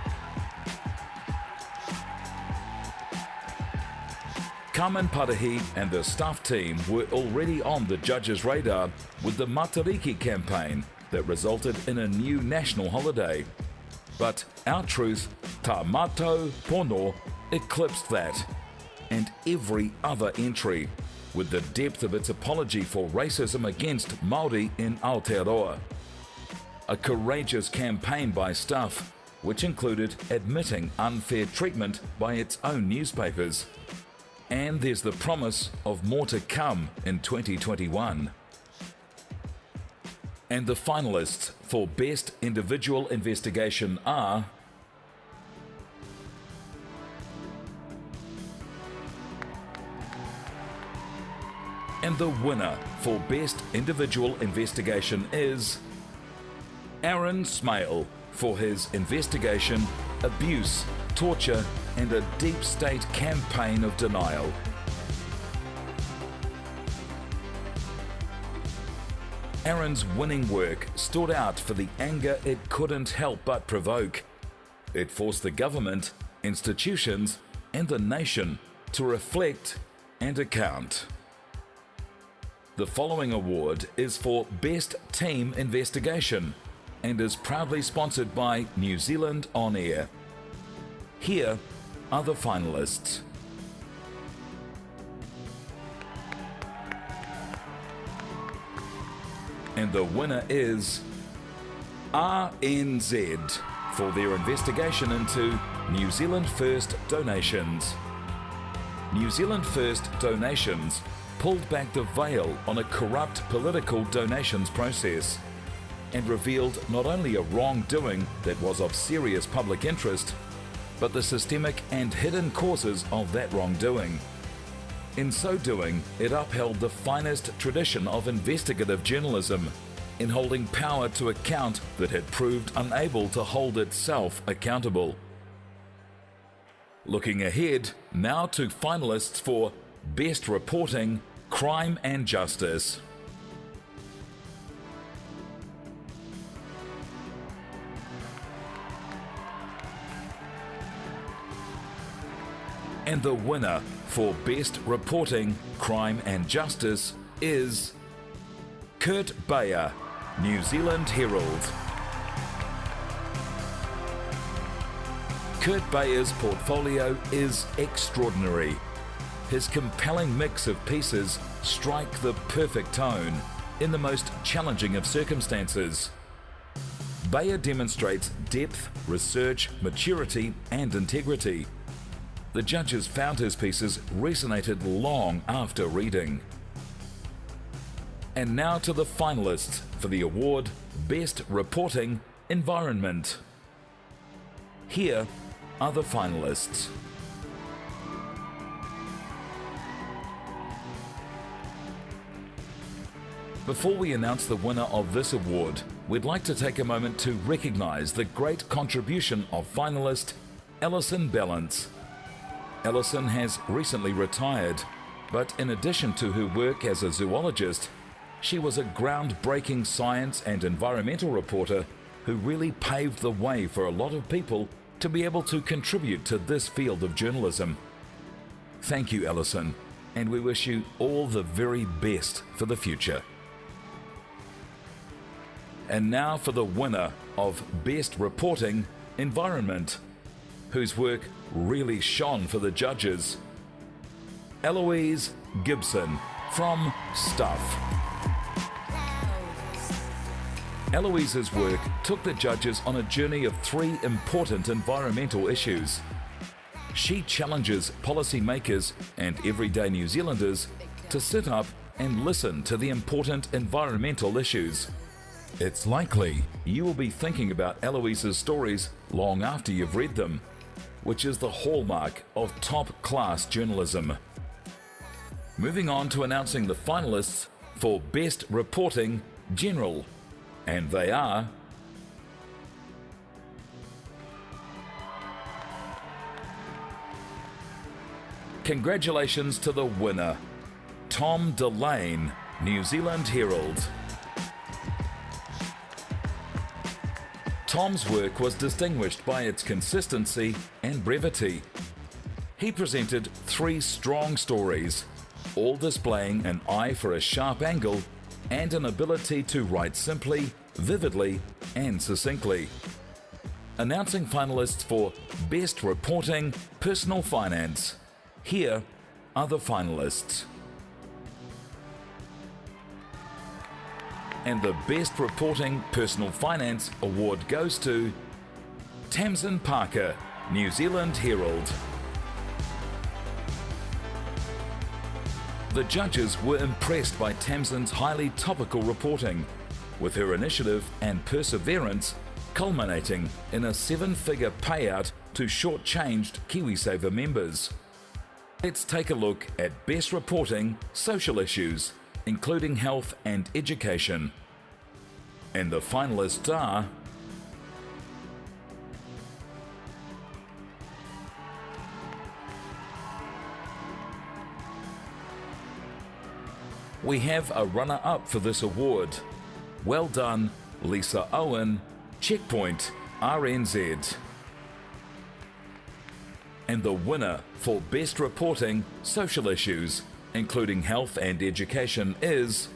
Carmen Parahi and the Stuff team were already on the judges' radar with the Matariki campaign that resulted in a new national holiday. But Our Truth, Tamato Pono eclipsed that and every other entry, with the depth of its apology for racism against Māori in Aotearoa. A courageous campaign by Stuff, which included admitting unfair treatment by its own newspapers. And there's the promise of more to come in 2021. And the finalists for Best Individual Investigation are and the winner for Best Individual Investigation is Aaron Smale for his investigation, abuse, torture, and a deep state campaign of denial. Aaron's winning work stood out for the anger it couldn't help but provoke. It forced the government, institutions, and the nation to reflect and account. The following award is for Best Team Investigation and is proudly sponsored by New Zealand On Air. Here are the finalists. And the winner is RNZ for their investigation into New Zealand First donations. New Zealand First donations pulled back the veil on a corrupt political donations process and revealed not only a wrongdoing that was of serious public interest, but the systemic and hidden causes of that wrongdoing. In so doing, it upheld the finest tradition of investigative journalism in holding power to account that had proved unable to hold itself accountable. Looking ahead, now to finalists for Best Reporting, Crime and Justice. And the winner for Best Reporting, Crime and Justice is Kurt Bayer, New Zealand Herald. Kurt Bayer's portfolio is extraordinary. His compelling mix of pieces strike the perfect tone in the most challenging of circumstances. Bayer demonstrates depth, research, maturity, and integrity. The judges found his pieces resonated long after reading. And now to the finalists for the award Best Reporting Environment. Here are the finalists. Before we announce the winner of this award, we'd like to take a moment to recognise the great contribution of finalist Alison Ballance. Alison has recently retired, but in addition to her work as a zoologist, she was a groundbreaking science and environmental reporter who really paved the way for a lot of people to be able to contribute to this field of journalism. Thank you, Alison, and we wish you all the very best for the future. And now for the winner of Best Reporting Environment, whose work really shone for the judges, Eloise Gibson from Stuff. Eloise's work took the judges on a journey of 3 important environmental issues. She challenges policymakers and everyday New Zealanders to sit up and listen to the important environmental issues. It's likely you will be thinking about Eloise's stories long after you've read them, which is the hallmark of top-class journalism. Moving on to announcing the finalists for Best Reporting General, and they are congratulations to the winner, Tom Delane, New Zealand Herald. Tom's work was distinguished by its consistency and brevity. He presented 3 strong stories, all displaying an eye for a sharp angle and an ability to write simply, vividly, and succinctly. Announcing finalists for Best Reporting Personal Finance. Here are the finalists. And the Best Reporting Personal Finance award goes to Tamsin Parker, New Zealand Herald. The judges were impressed by Tamsin's highly topical reporting, with her initiative and perseverance culminating in a 7-figure payout to shortchanged KiwiSaver members. Let's take a look at Best Reporting Social Issues, including health and education. And the finalists are we have a runner-up for this award. Well done, Lisa Owen, Checkpoint, RNZ. And the winner for Best Reporting Social Issues, including health and education, is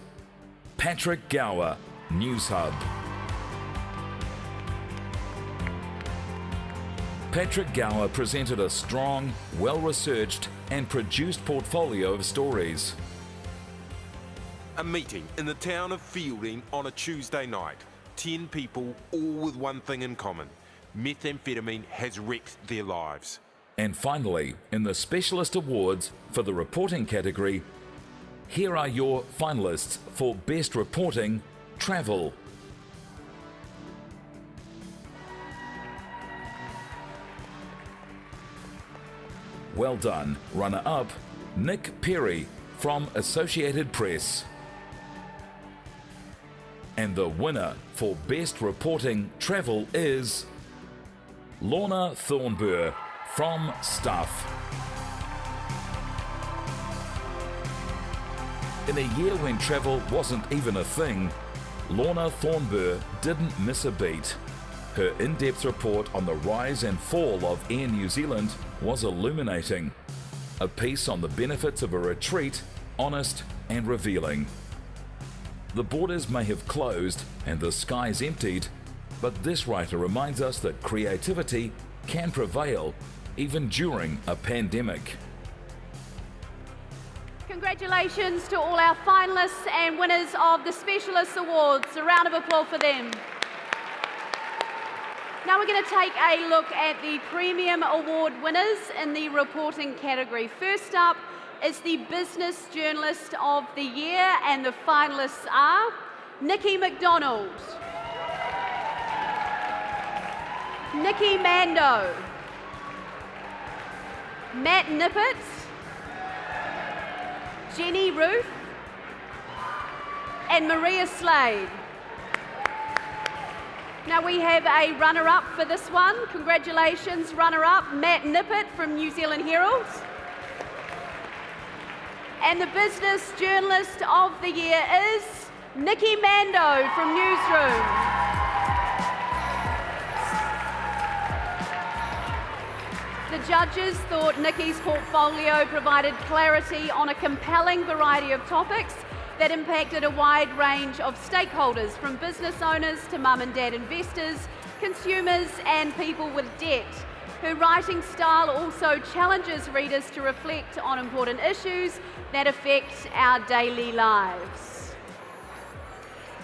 Patrick Gower, News Hub. Patrick Gower presented a strong, well-researched and produced portfolio of stories. A meeting in the town of Fielding on a Tuesday night. 10 people, all with one thing in common. Methamphetamine has wrecked their lives. And finally, in the Specialist Awards for the reporting category, here are your finalists for Best Reporting Travel. Well done, runner-up, Nick Perry from Associated Press. And the winner for Best Reporting Travel is Lorna Thornburr from Stuff. In a year when travel wasn't even a thing, Lorna Thornburr didn't miss a beat. Her in-depth report on the rise and fall of Air New Zealand was illuminating. A piece on the benefits of a retreat, honest and revealing. The borders may have closed and the skies emptied, but this writer reminds us that creativity can prevail even during a pandemic. Congratulations to all our finalists and winners of the Specialist Awards. A round of applause for them. Now we're going to take a look at the Premium Award winners in the reporting category. First up is the Business Journalist of the Year, and the finalists are Nikki McDonald, Nikki Mando, Matt Nippert, Jenny Ruth, and Maria Slade. Now we have a runner-up for this one. Congratulations, runner-up, Matt Nippert from New Zealand Herald. And the Business Journalist of the Year is Nikki Mando from Newsroom. The judges thought Nikki's portfolio provided clarity on a compelling variety of topics that impacted a wide range of stakeholders, from business owners to mum and dad investors, consumers and people with debt. Her writing style also challenges readers to reflect on important issues that affect our daily lives.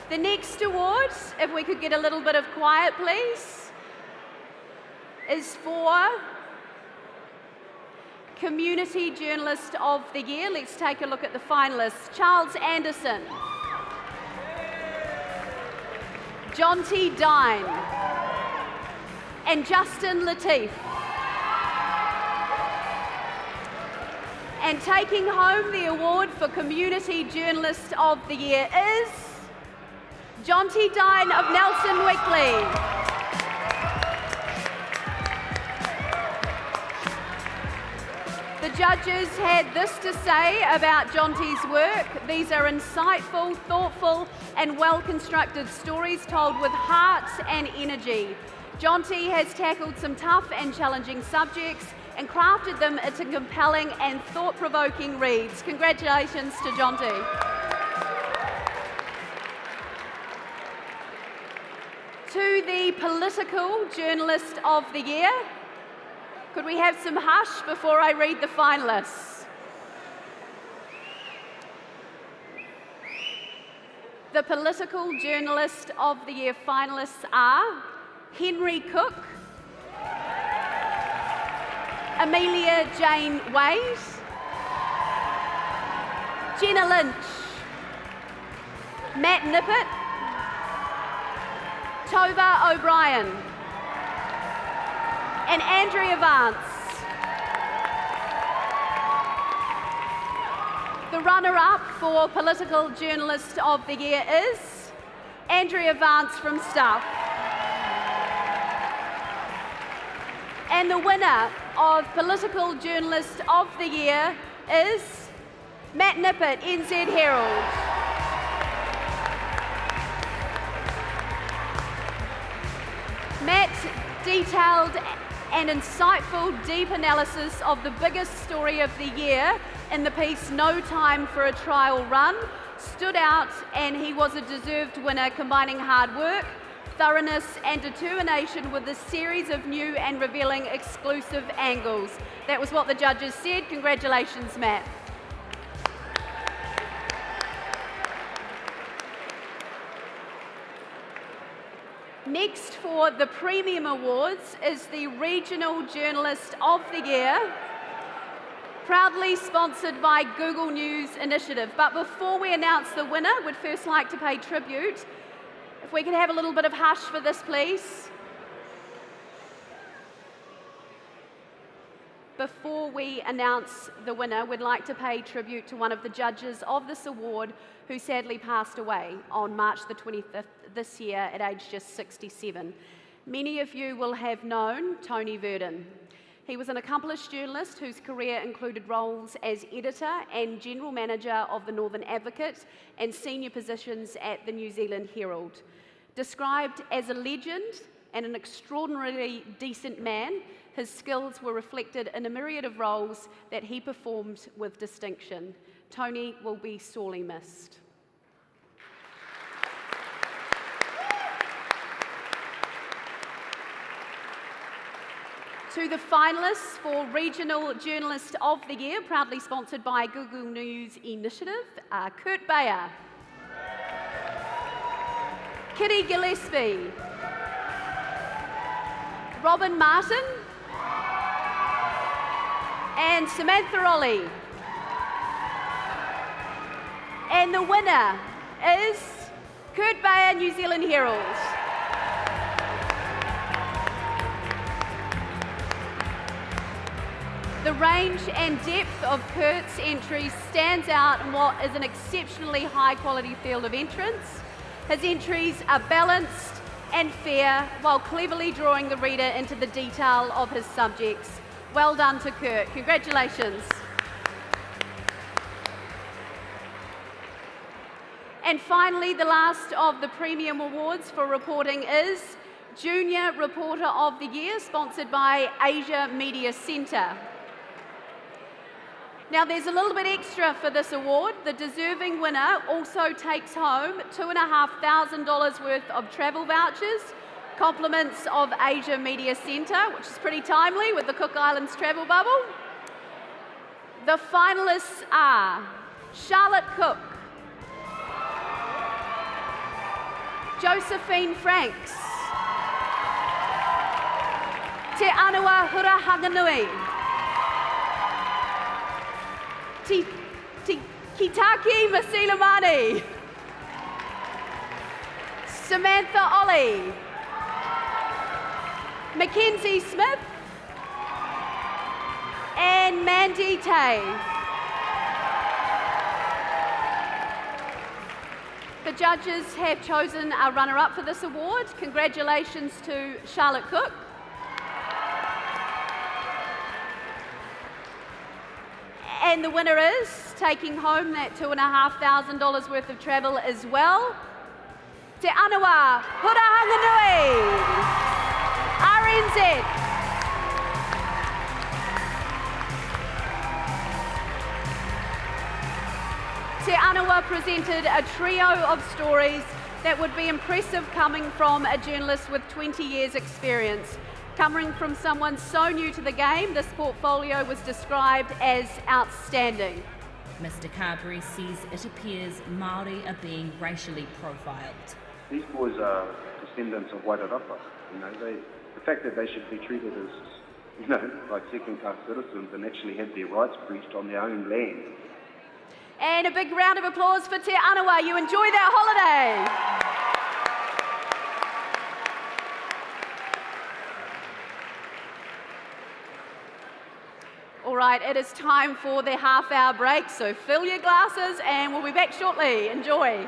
The next award, if we could get a little bit of quiet please, is for Community Journalist of the Year. Let's take a look at the finalists. Charles Anderson, John T. Dine, and Justin Latif. And taking home the award for Community Journalist of the Year is John T. Dine of Nelson Weekly. The judges had this to say about John T's work. These are insightful, thoughtful and well-constructed stories told with heart and energy. John T has tackled some tough and challenging subjects and crafted them into compelling and thought-provoking reads. Congratulations to John T. To the Political Journalist of the Year. Could we have some hush before I read the finalists? The Political Journalist of the Year finalists are Henry Cook, Amelia Jane Wade, Jenna Lynch, Matt Nippert, Tova O'Brien, and Andrea Vance. The runner-up for Political Journalist of the Year is Andrea Vance from Stuff. And the winner of Political Journalist of the Year is Matt Nippert, NZ Herald. Matt detailed an insightful, deep analysis of the biggest story of the year in the piece No Time for a Trial Run, stood out, and he was a deserved winner, combining hard work, thoroughness and determination with a series of new and revealing exclusive angles. That was what the judges said. Congratulations, Matt. Next for the Premium Awards is the Regional Journalist of the Year, proudly sponsored by Google News Initiative. But before we announce the winner, we'd first like to pay tribute. If we could have a little bit of hush for this, please. Before we announce the winner, we'd like to pay tribute to one of the judges of this award who sadly passed away on March the 25th this year at age just 67. Many of you will have known Tony Verdon. He was an accomplished journalist whose career included roles as editor and general manager of the Northern Advocate and senior positions at the New Zealand Herald. Described as a legend and an extraordinarily decent man, his skills were reflected in a myriad of roles that he performed with distinction. Tony will be sorely missed. To the finalists for Regional Journalist of the Year, proudly sponsored by Google News Initiative, Kurt Bayer, Kitty Gillespie, Robin Martin, and Samantha Ollie. And the winner is Kurt Bayer, New Zealand Herald. The range and depth of Kurt's entries stands out in what is an exceptionally high-quality field of entrants. His entries are balanced and fair, while cleverly drawing the reader into the detail of his subjects. Well done to Kurt. Congratulations. And finally, the last of the Premium Awards for reporting is Junior Reporter of the Year, sponsored by Asia Media Centre. Now, there's a little bit extra for this award. The deserving winner also takes home $2,500 worth of travel vouchers, compliments of Asia Media Centre, which is pretty timely with the Cook Islands travel bubble. The finalists are Charlotte Cook, Josephine Franks, Te Anua Hura Hanganui, Kitaki Masilamani, Samantha Ollie, Mackenzie Smith, and Mandy Tay. The judges have chosen a runner-up for this award. Congratulations to Charlotte Cook. And the winner is taking home that $2,500 worth of travel as well. Te Anua Hura Hanganui, RNZ. Te Anua presented a trio of stories that would be impressive coming from a journalist with 20 years experience. Coming from someone so new to the game, this portfolio was described as outstanding. Mr. Carberry says it appears Māori are being racially profiled. These boys are descendants of Wairarapa. The fact that they should be treated as, like second-class citizens and actually have their rights breached on their own land. And a big round of applause for Te Anua. You enjoy that holiday. All right, it is time for the half-hour break, so fill your glasses and we'll be back shortly. Enjoy.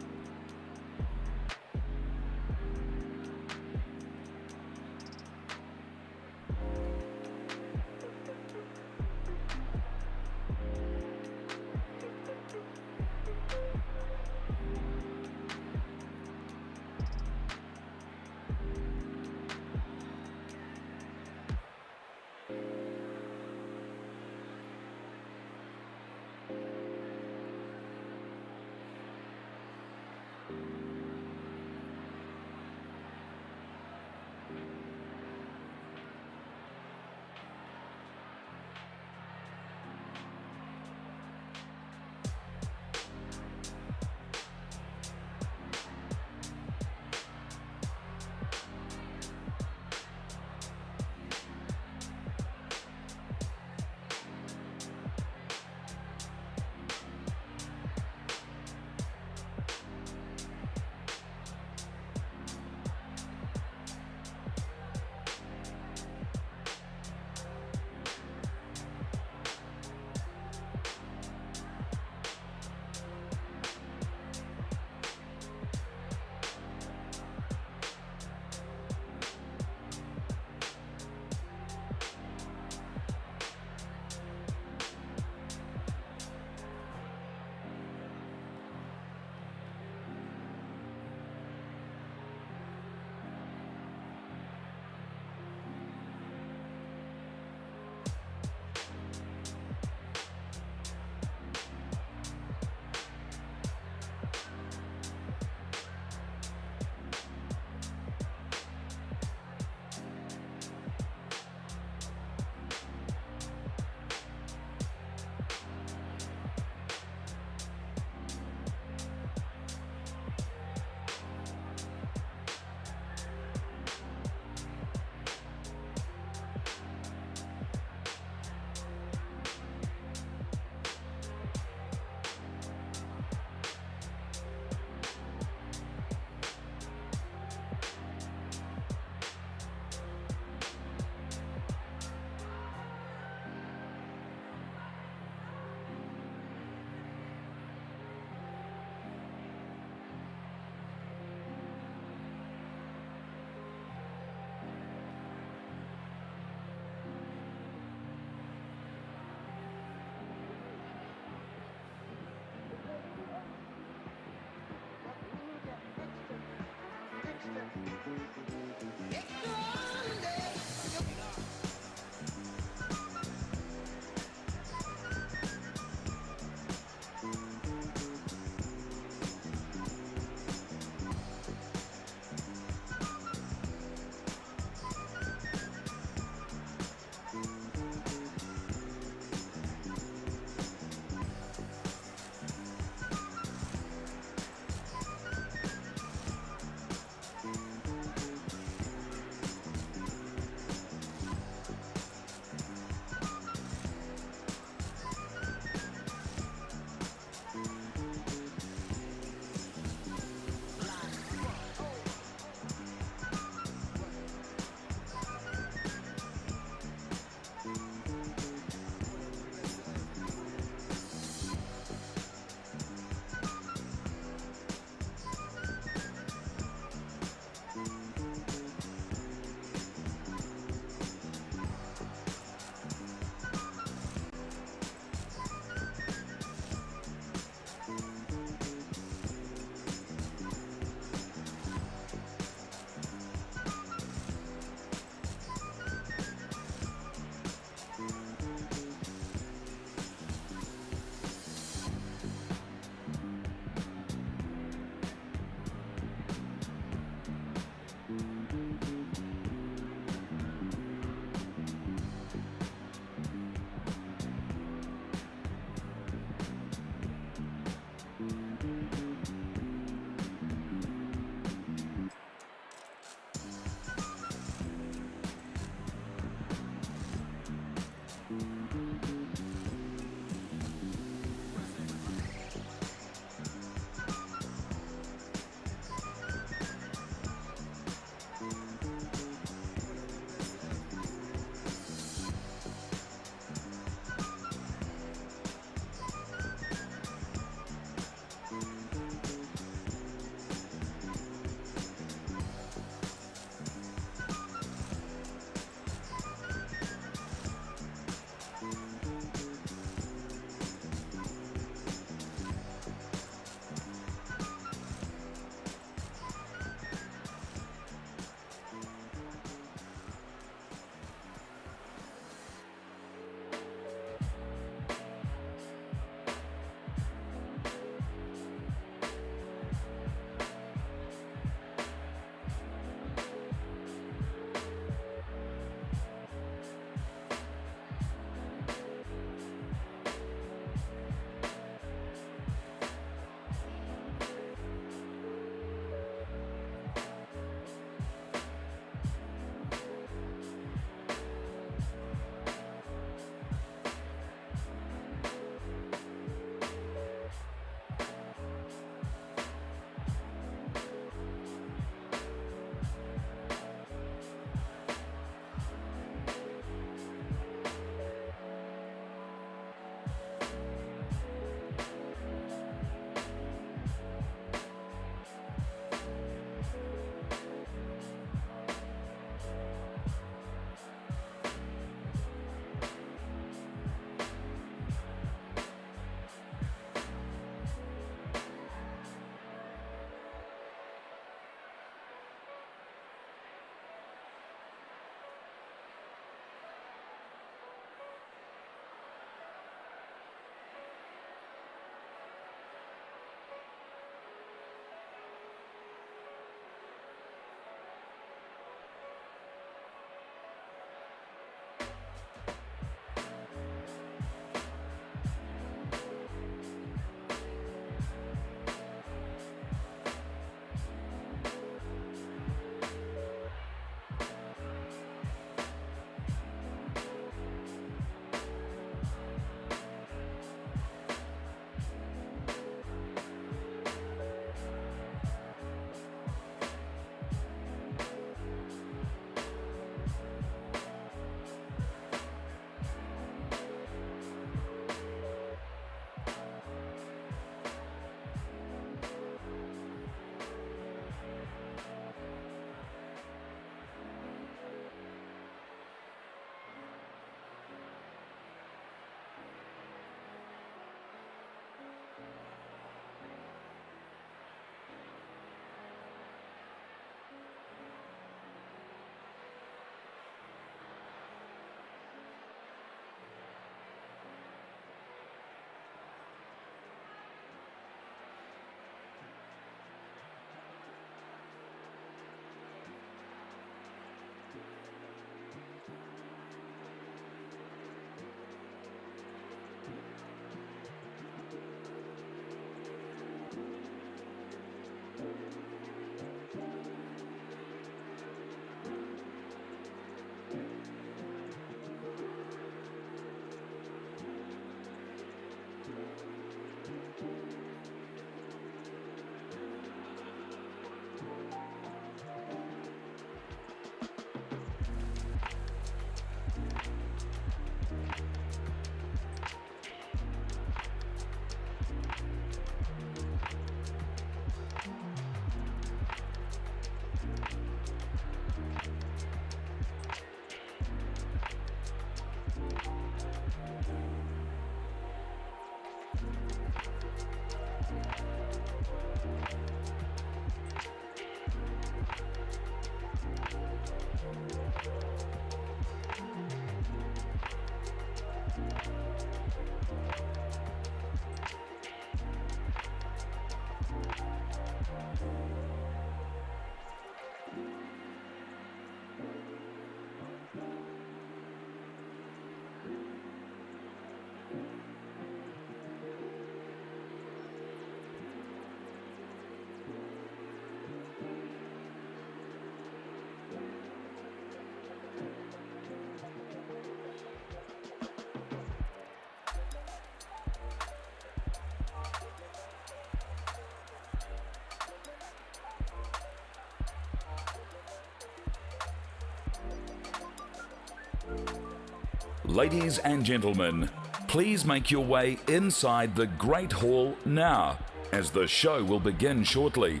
Ladies and gentlemen, please make your way inside the Great Hall now, as the show will begin shortly.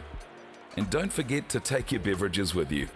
And don't forget to take your beverages with you.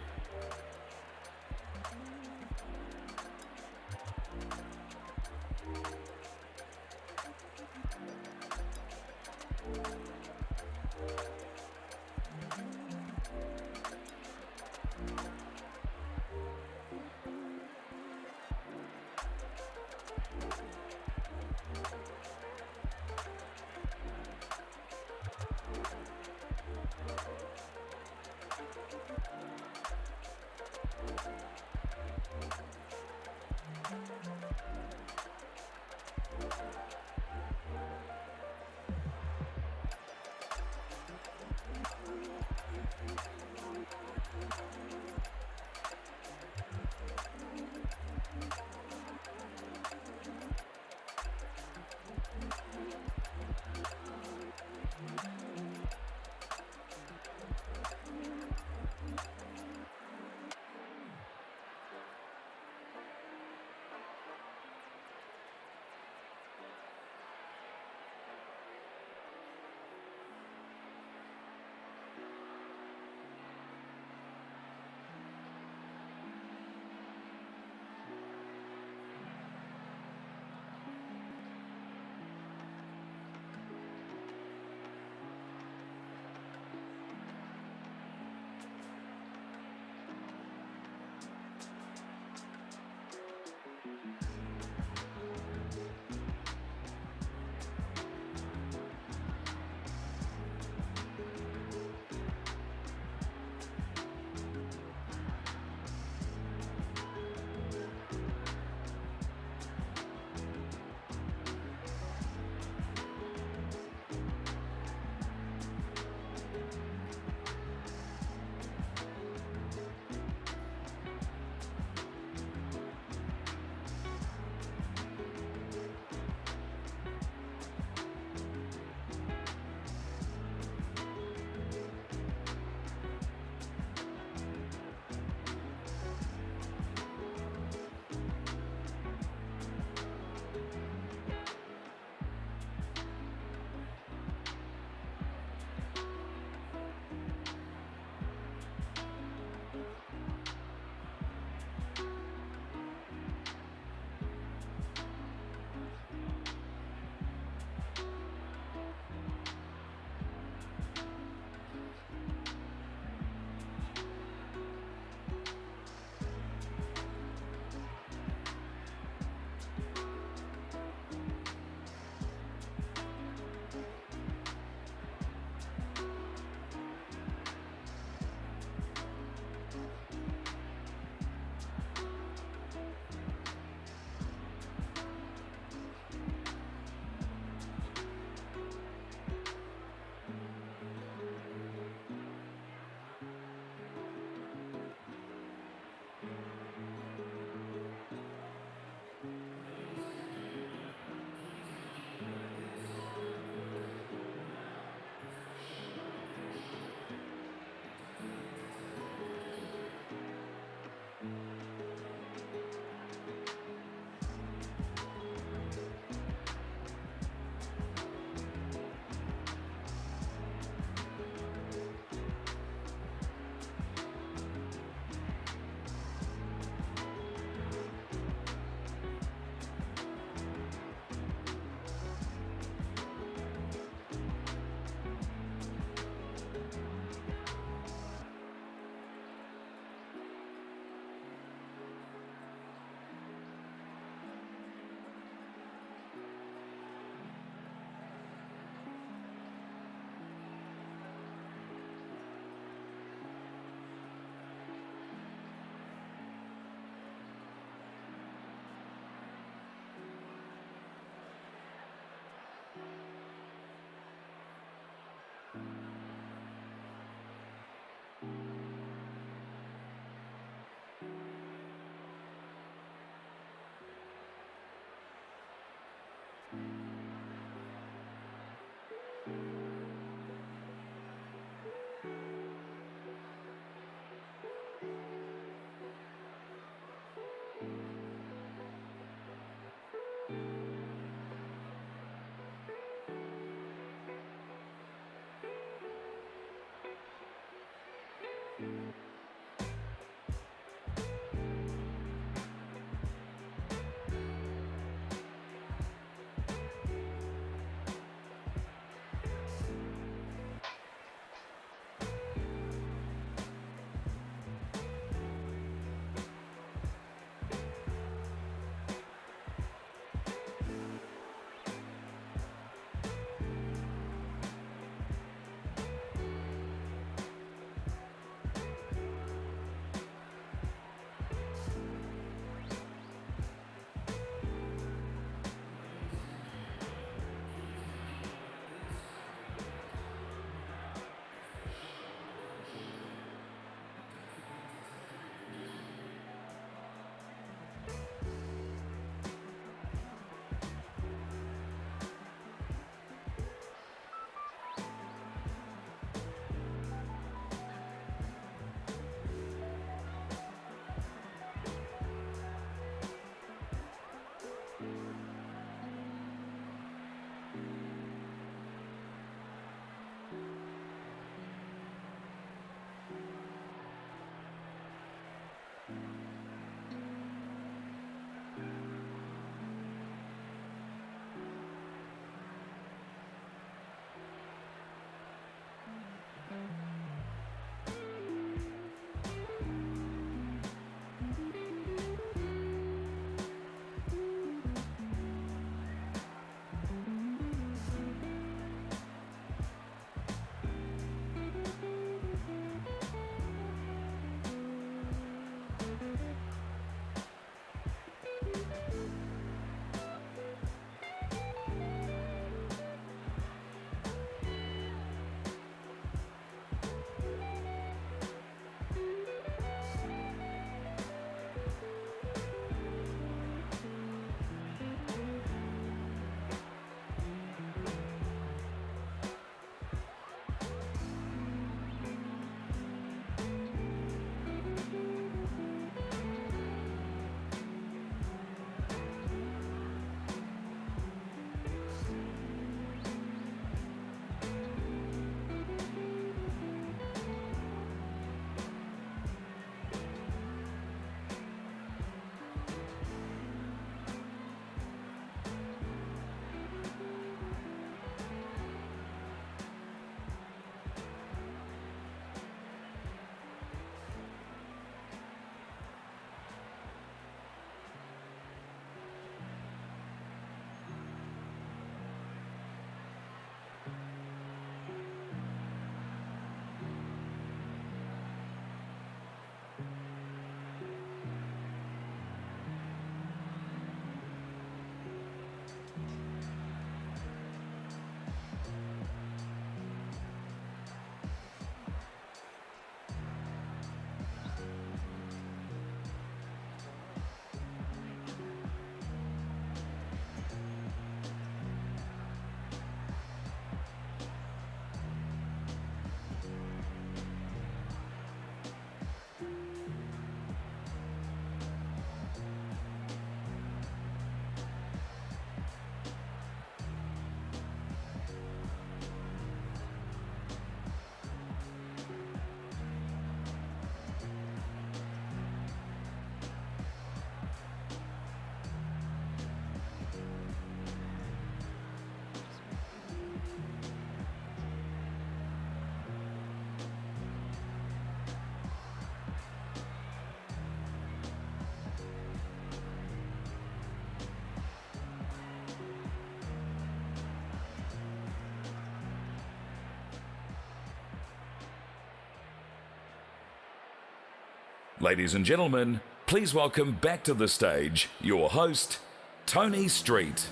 Ladies and gentlemen, please welcome back to the stage your host, Tony Street.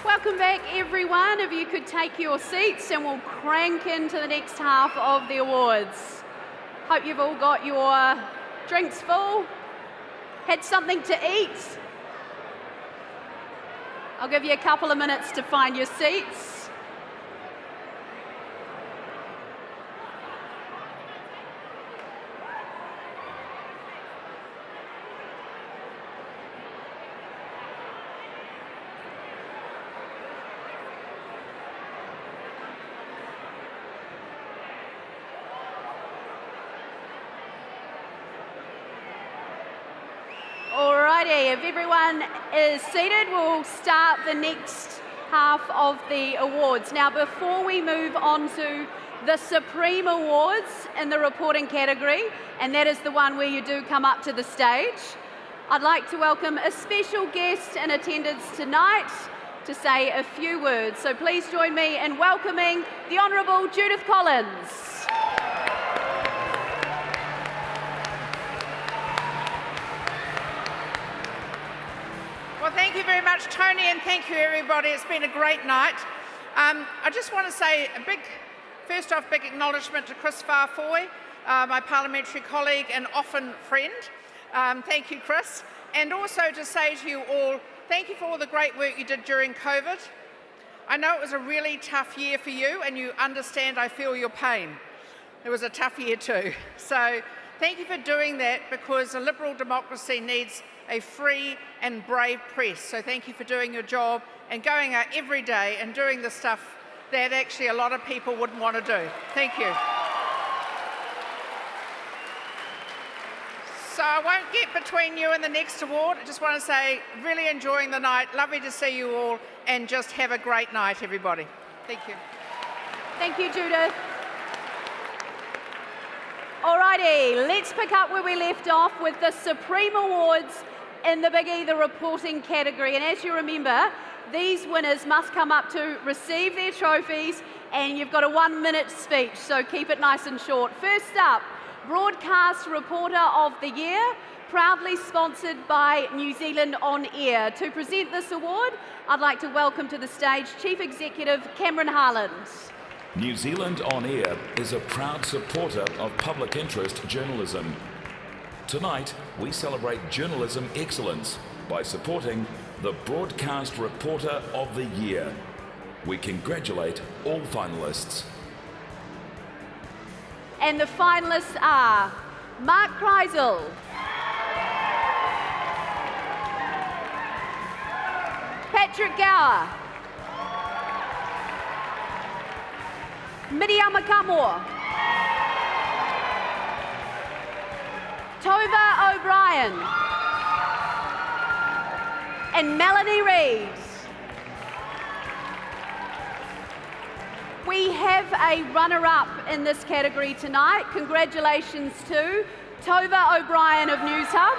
Welcome back, everyone. If you could take your seats and we'll crank into the next half of the awards. Hope you've all got your drinks full, had something to eat. I'll give you a couple of minutes to find your seats. Alrighty, if everyone is seated, we'll start the next half of the awards. Now, before we move on to the Supreme Awards in the reporting category, and that is the one where you do come up to the stage, I'd like to welcome a special guest in attendance tonight to say a few words. So please join me in welcoming the Honourable Judith Collins. Well, thank you very much, Tony, and thank you, everybody. It's been a great night. I just want to say first off, big acknowledgement to Chris Farfoy, my parliamentary colleague and often friend. Thank you, Chris. And also to say to you all, thank you for all the great work you did during COVID. I know it was a really tough year for you, and you understand I feel your pain. It was a tough year too. So thank you for doing that, because a liberal democracy needs a free and brave press. So thank you for doing your job and going out every day and doing the stuff that actually a lot of people wouldn't want to do. Thank you. So I won't get between you and the next award. I just want to say, really enjoying the night. Lovely to see you all, and just have a great night, everybody. Thank you. Thank you, Judith. Alrighty, let's pick up where we left off with the Supreme Awards in the Biggie, the reporting category. And as you remember, these winners must come up to receive their trophies, and you've got a 1-minute speech, so keep it nice and short. First up, Broadcast Reporter of the Year, proudly sponsored by New Zealand On Air. To present this award, I'd like to welcome to the stage Chief Executive Cameron Harland. New Zealand On Air is a proud supporter of public interest journalism. Tonight, we celebrate journalism excellence by supporting the Broadcast Reporter of the Year. We congratulate all finalists. And the finalists are Mark Kreisel, Patrick Gower, Miriam Makamor, Tova O'Brien, and Melanie Reeves. We have a runner-up in this category tonight. Congratulations to Tova O'Brien of News Hub.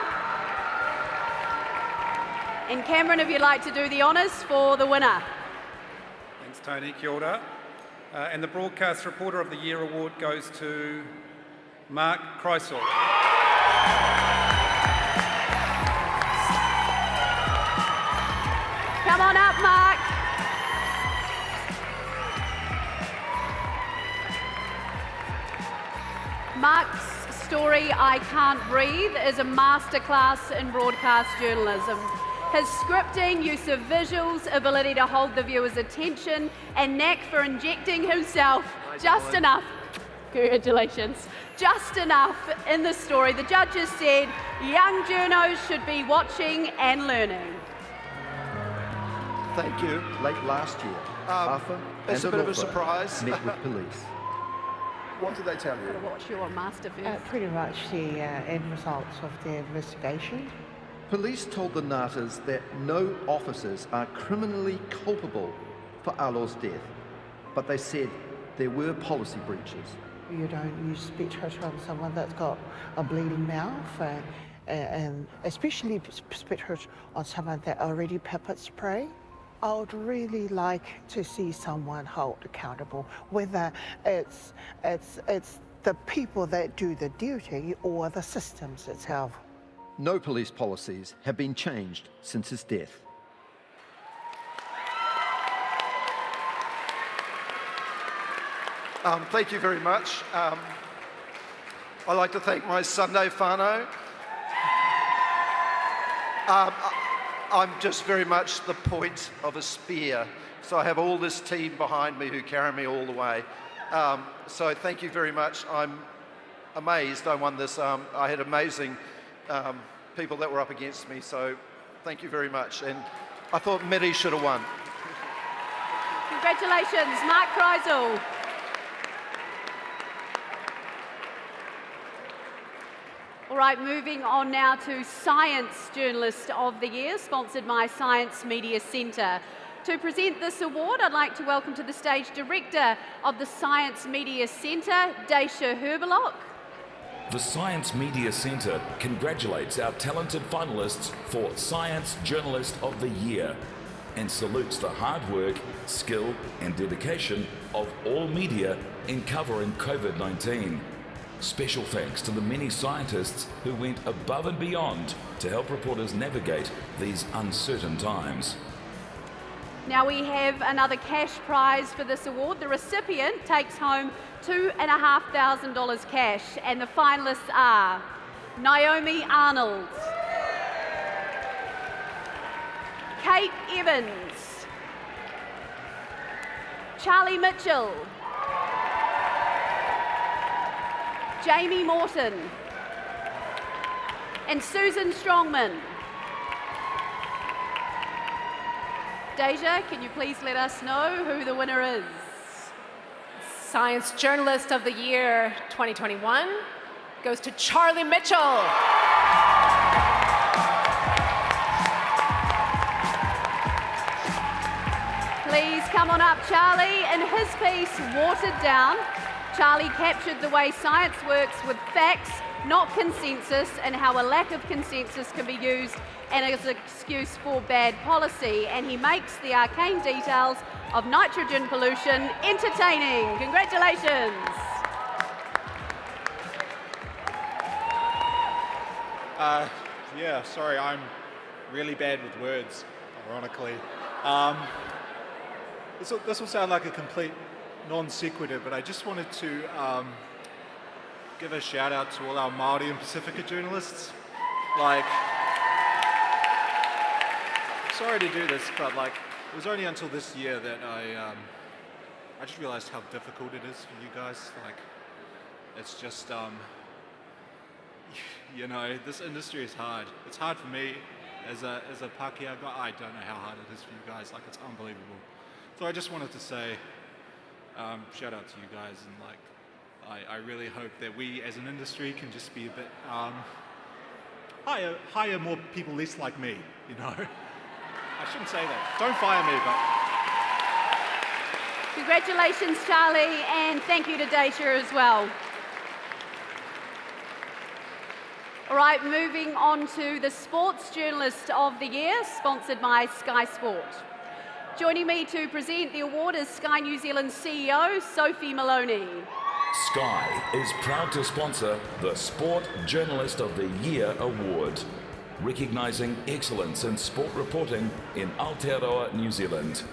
And Cameron, if you'd like to do the honours for the winner. Thanks, Tony. Kia ora. And the Broadcast Reporter of the Year award goes to Mark Kreisel. Come on up, Mark. Mark's story, I Can't Breathe, is a masterclass in broadcast journalism. His scripting, use of visuals, ability to hold the viewer's attention, and knack for injecting himself just enough. Congratulations. Just enough in the story. The judges said young journos should be watching and learning. Thank you. Late last year, Arthur it's and a bit of a Alofa surprise. met with police. What did they tell you? Watch your master first. Pretty much the end results of the investigation. Police told the Ngātas that no officers are criminally culpable for Alo's death, but they said there were policy breaches. You don't use spit-hurt on someone that's got a bleeding mouth, and especially spit-hurt on someone that already pepper spray. I would really like to see someone held accountable, whether it's the people that do the duty or the systems itself. No police policies have been changed since his death. Thank you very much. I'd like to thank my Sunday whānau. I'm just very much the point of a spear. So I have all this team behind me who carry me all the way. So thank you very much. I'm amazed I won this. I had amazing people that were up against me. So thank you very much. And I thought Miri should have won. Congratulations, Mark Kreisel. All right, moving on now to Science Journalist of the Year, sponsored by Science Media Centre. To present this award, I'd like to welcome to the stage Director of the Science Media Centre, Daisha Herbelock. The Science Media Centre congratulates our talented finalists for Science Journalist of the Year and salutes the hard work, skill and dedication of all media in covering COVID-19. Special thanks to the many scientists who went above and beyond to help reporters navigate these uncertain times. Now we have another cash prize for this award. The recipient takes home $2,500 cash, and the finalists are Naomi Arnold, Kate Evans, Charlie Mitchell, Jamie Morton, and Susan Strongman. Deja, can you please let us know who the winner is? Science Journalist of the Year 2021 goes to Charlie Mitchell. Please come on up, Charlie. In his piece, Watered Down, Charlie captured the way science works with facts, not consensus, and how a lack of consensus can be used as an excuse for bad policy. And he makes the arcane details of nitrogen pollution entertaining. Congratulations. Yeah, sorry, I'm really bad with words, ironically. This will sound like a complete non sequitur, but I just wanted to give a shout out to all our Māori and Pacifica journalists. Like, sorry to do this, but like, it was only until this year that I just realized how difficult it is for you guys. Like, it's just, you know, this industry is hard. It's hard for me as a Pākehā guy. I don't know how hard it is for you guys. Like, it's unbelievable. So I just wanted to say, shout out to you guys, and like, I really hope that we as an industry can just be a bit hire more people less like me, you know. I shouldn't say that. Don't fire me, but. Congratulations, Charlie, and thank you to Daisha as well. All right, moving on to the Sports Journalist of the Year, sponsored by Sky Sport. Joining me to present the award is Sky New Zealand CEO, Sophie Maloney. Sky is proud to sponsor the Sport Journalist of the Year Award, recognising excellence in sport reporting in Aotearoa, New Zealand.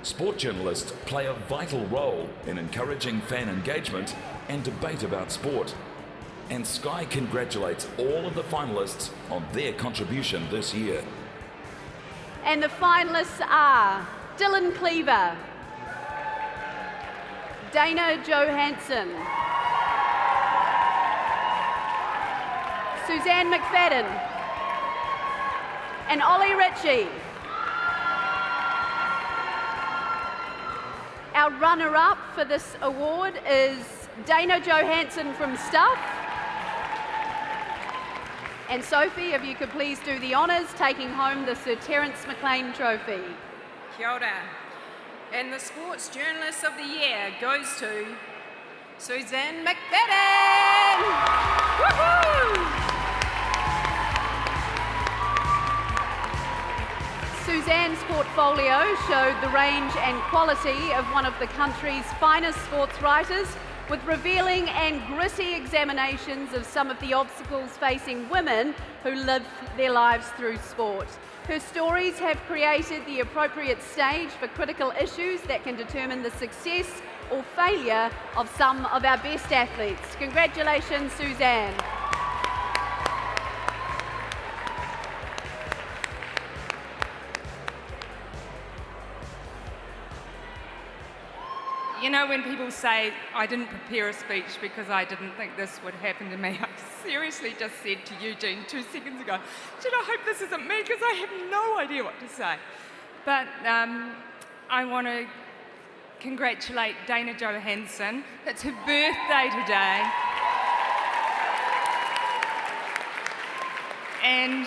Sport journalists play a vital role in encouraging fan engagement and debate about sport. And Sky congratulates all of the finalists on their contribution this year. And the finalists are Dylan Cleaver, Dana Johansson, Suzanne McFadden, and Ollie Ritchie. Our runner-up for this award is Dana Johansson from Stuff. And Sophie, if you could please do the honours, taking home the Sir Terence McLean Trophy. Kia ora. And the Sports Journalist of the Year goes to Suzanne McFadden. Woohoo! Suzanne's portfolio showed the range and quality of one of the country's finest sports writers, with revealing and gritty examinations of some of the obstacles facing women who live their lives through sport. Her stories have created the appropriate stage for critical issues that can determine the success or failure of some of our best athletes. Congratulations, Suzanne. You know, when people say, I didn't prepare a speech because I didn't think this would happen to me, I seriously just said to Eugene 2 seconds ago, "Should I hope this isn't me, because I have no idea what to say." But I want to congratulate Dana Johansson. It's her birthday today. And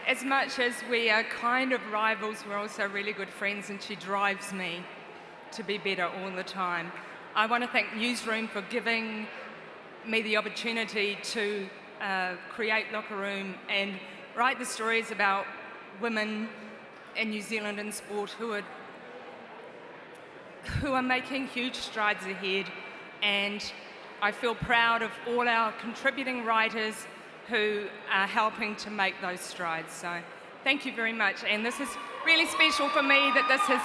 as much as we are kind of rivals, we're also really good friends, and she drives me to be better all the time. I want to thank Newsroom for giving me the opportunity to create Locker Room and write the stories about women in New Zealand in sport who are making huge strides ahead, and I feel proud of all our contributing writers who are helping to make those strides. So thank you very much, and this is really special for me that this is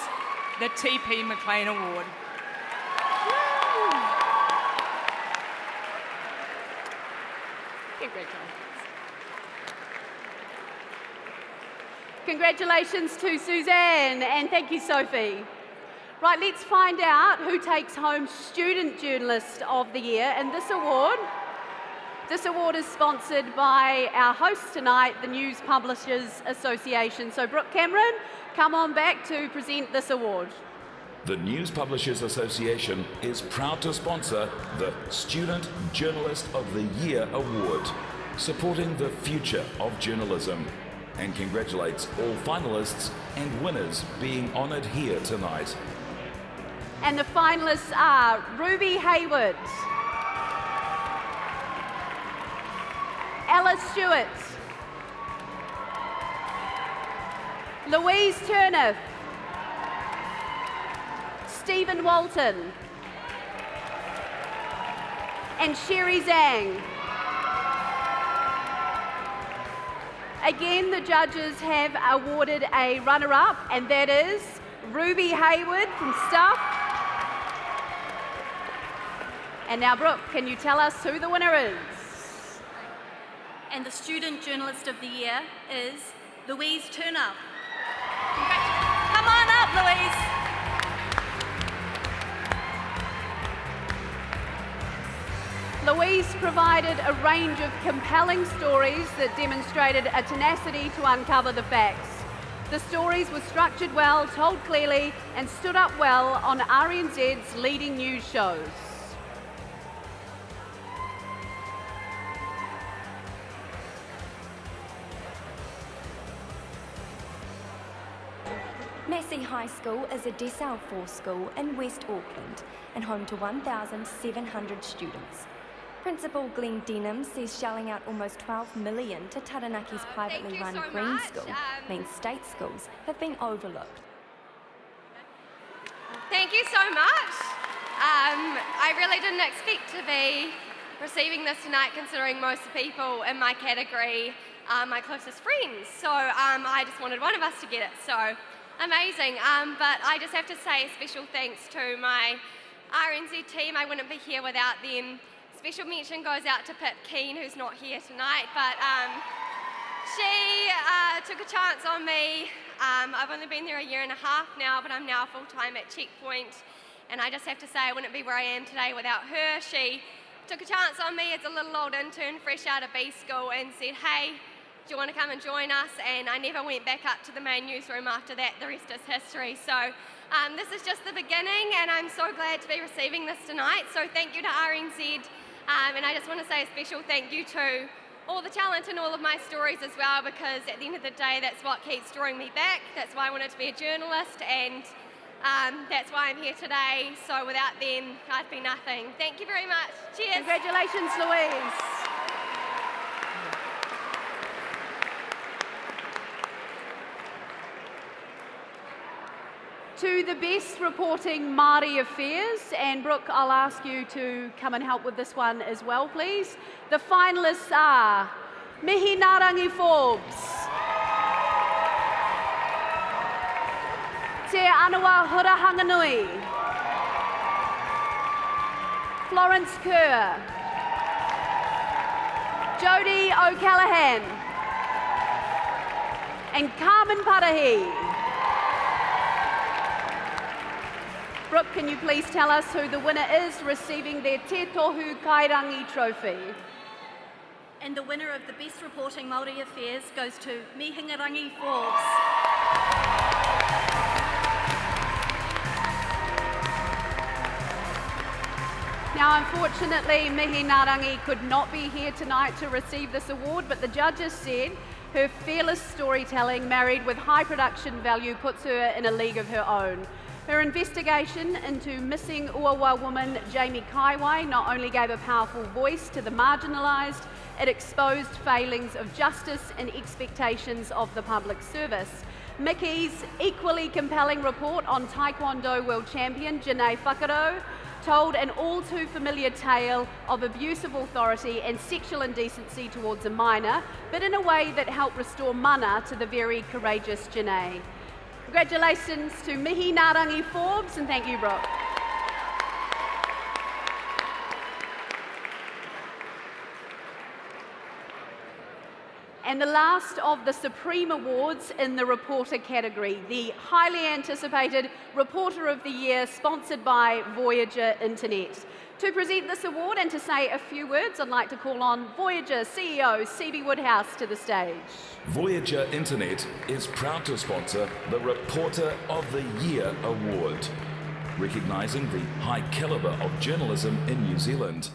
the TP McLean Award. Congratulations to Suzanne, and thank you, Sophie. Right, let's find out who takes home Student Journalist of the Year. And this award is sponsored by our host tonight, the News Publishers Association. So Brooke Cameron, come on back to present this award. The News Publishers Association is proud to sponsor the Student Journalist of the Year Award, supporting the future of journalism, and congratulates all finalists and winners being honoured here tonight. And the finalists are Ruby Hayward, Ella Stewart, Louise Turner, Stephen Walton, and Sherry Zhang. Again, the judges have awarded a runner-up, and that is Ruby Hayward from Stuff. And now, Brooke, can you tell us who the winner is? And the Student Journalist of the Year is Louise Turner. Come on up, Louise. Louise provided a range of compelling stories that demonstrated a tenacity to uncover the facts. The stories were structured well, told clearly, and stood up well on RNZ's leading news shows. Massey High School is a Decile 4 school in West Auckland and home to 1,700 students. Principal Glenn Denham says shelling out almost $12 million to Taranaki's privately run Green School means state schools have been overlooked. Thank you so much. I really didn't expect to be receiving this tonight, considering most of the people in my category are my closest friends. So I just wanted one of us to get it. So amazing. But I just have to say a special thanks to my RNZ team. I wouldn't be here without them. Special mention goes out to Pip Keane, who's not here tonight, but she took a chance on me. I've only been there a year and a half now, but I'm now full-time at Checkpoint, and I just have to say I wouldn't be where I am today without her. She took a chance on me as a little old intern fresh out of B school and said, "Hey, do you want to come and join us?" And I never went back up to the main newsroom after that. The rest is history. So this is just the beginning, and I'm so glad to be receiving this tonight. So thank you to RNZ. And I just want to say a special thank you to all the talent in all of my stories as well, because at the end of the day, that's what keeps drawing me back. That's why I wanted to be a journalist, and that's why I'm here today. So without them, I'd be nothing. Thank you very much. Cheers. Congratulations, Louise. to the best reporting Māori affairs, and Brooke, I'll ask you to come and help with this one as well, please. The finalists are Mihi Narangi Forbes, Te Anawa Hura Hanganui, Florence Kerr, Jodie O'Callaghan, and Carmen Parahi. Brooke, can you please tell us who the winner is receiving their Te Tohu Kairangi trophy? And the winner of the Best Reporting Māori Affairs goes to Mihingarangi Forbes. Now, unfortunately, Mihi Narangi could not be here tonight to receive this award, but the judges said her fearless storytelling married with high production value puts her in a league of her own. Her investigation into missing Uawa woman Jamie Kaiwai not only gave a powerful voice to the marginalised, it exposed failings of justice and expectations of the public service. Mickey's equally compelling report on Taekwondo world champion Janae Whakaro told an all too familiar tale of abuse of authority and sexual indecency towards a minor, but in a way that helped restore mana to the very courageous Janae. Congratulations to Mihi Narangi Forbes, and thank you, Brooke. And the last of the Supreme Awards in the Reporter category, the highly anticipated Reporter of the Year, sponsored by Voyager Internet. To present this award and to say a few words, I'd like to call on Voyager CEO CB Woodhouse to the stage. Voyager Internet is proud to sponsor the Reporter of the Year Award, recognising the high calibre of journalism in New Zealand.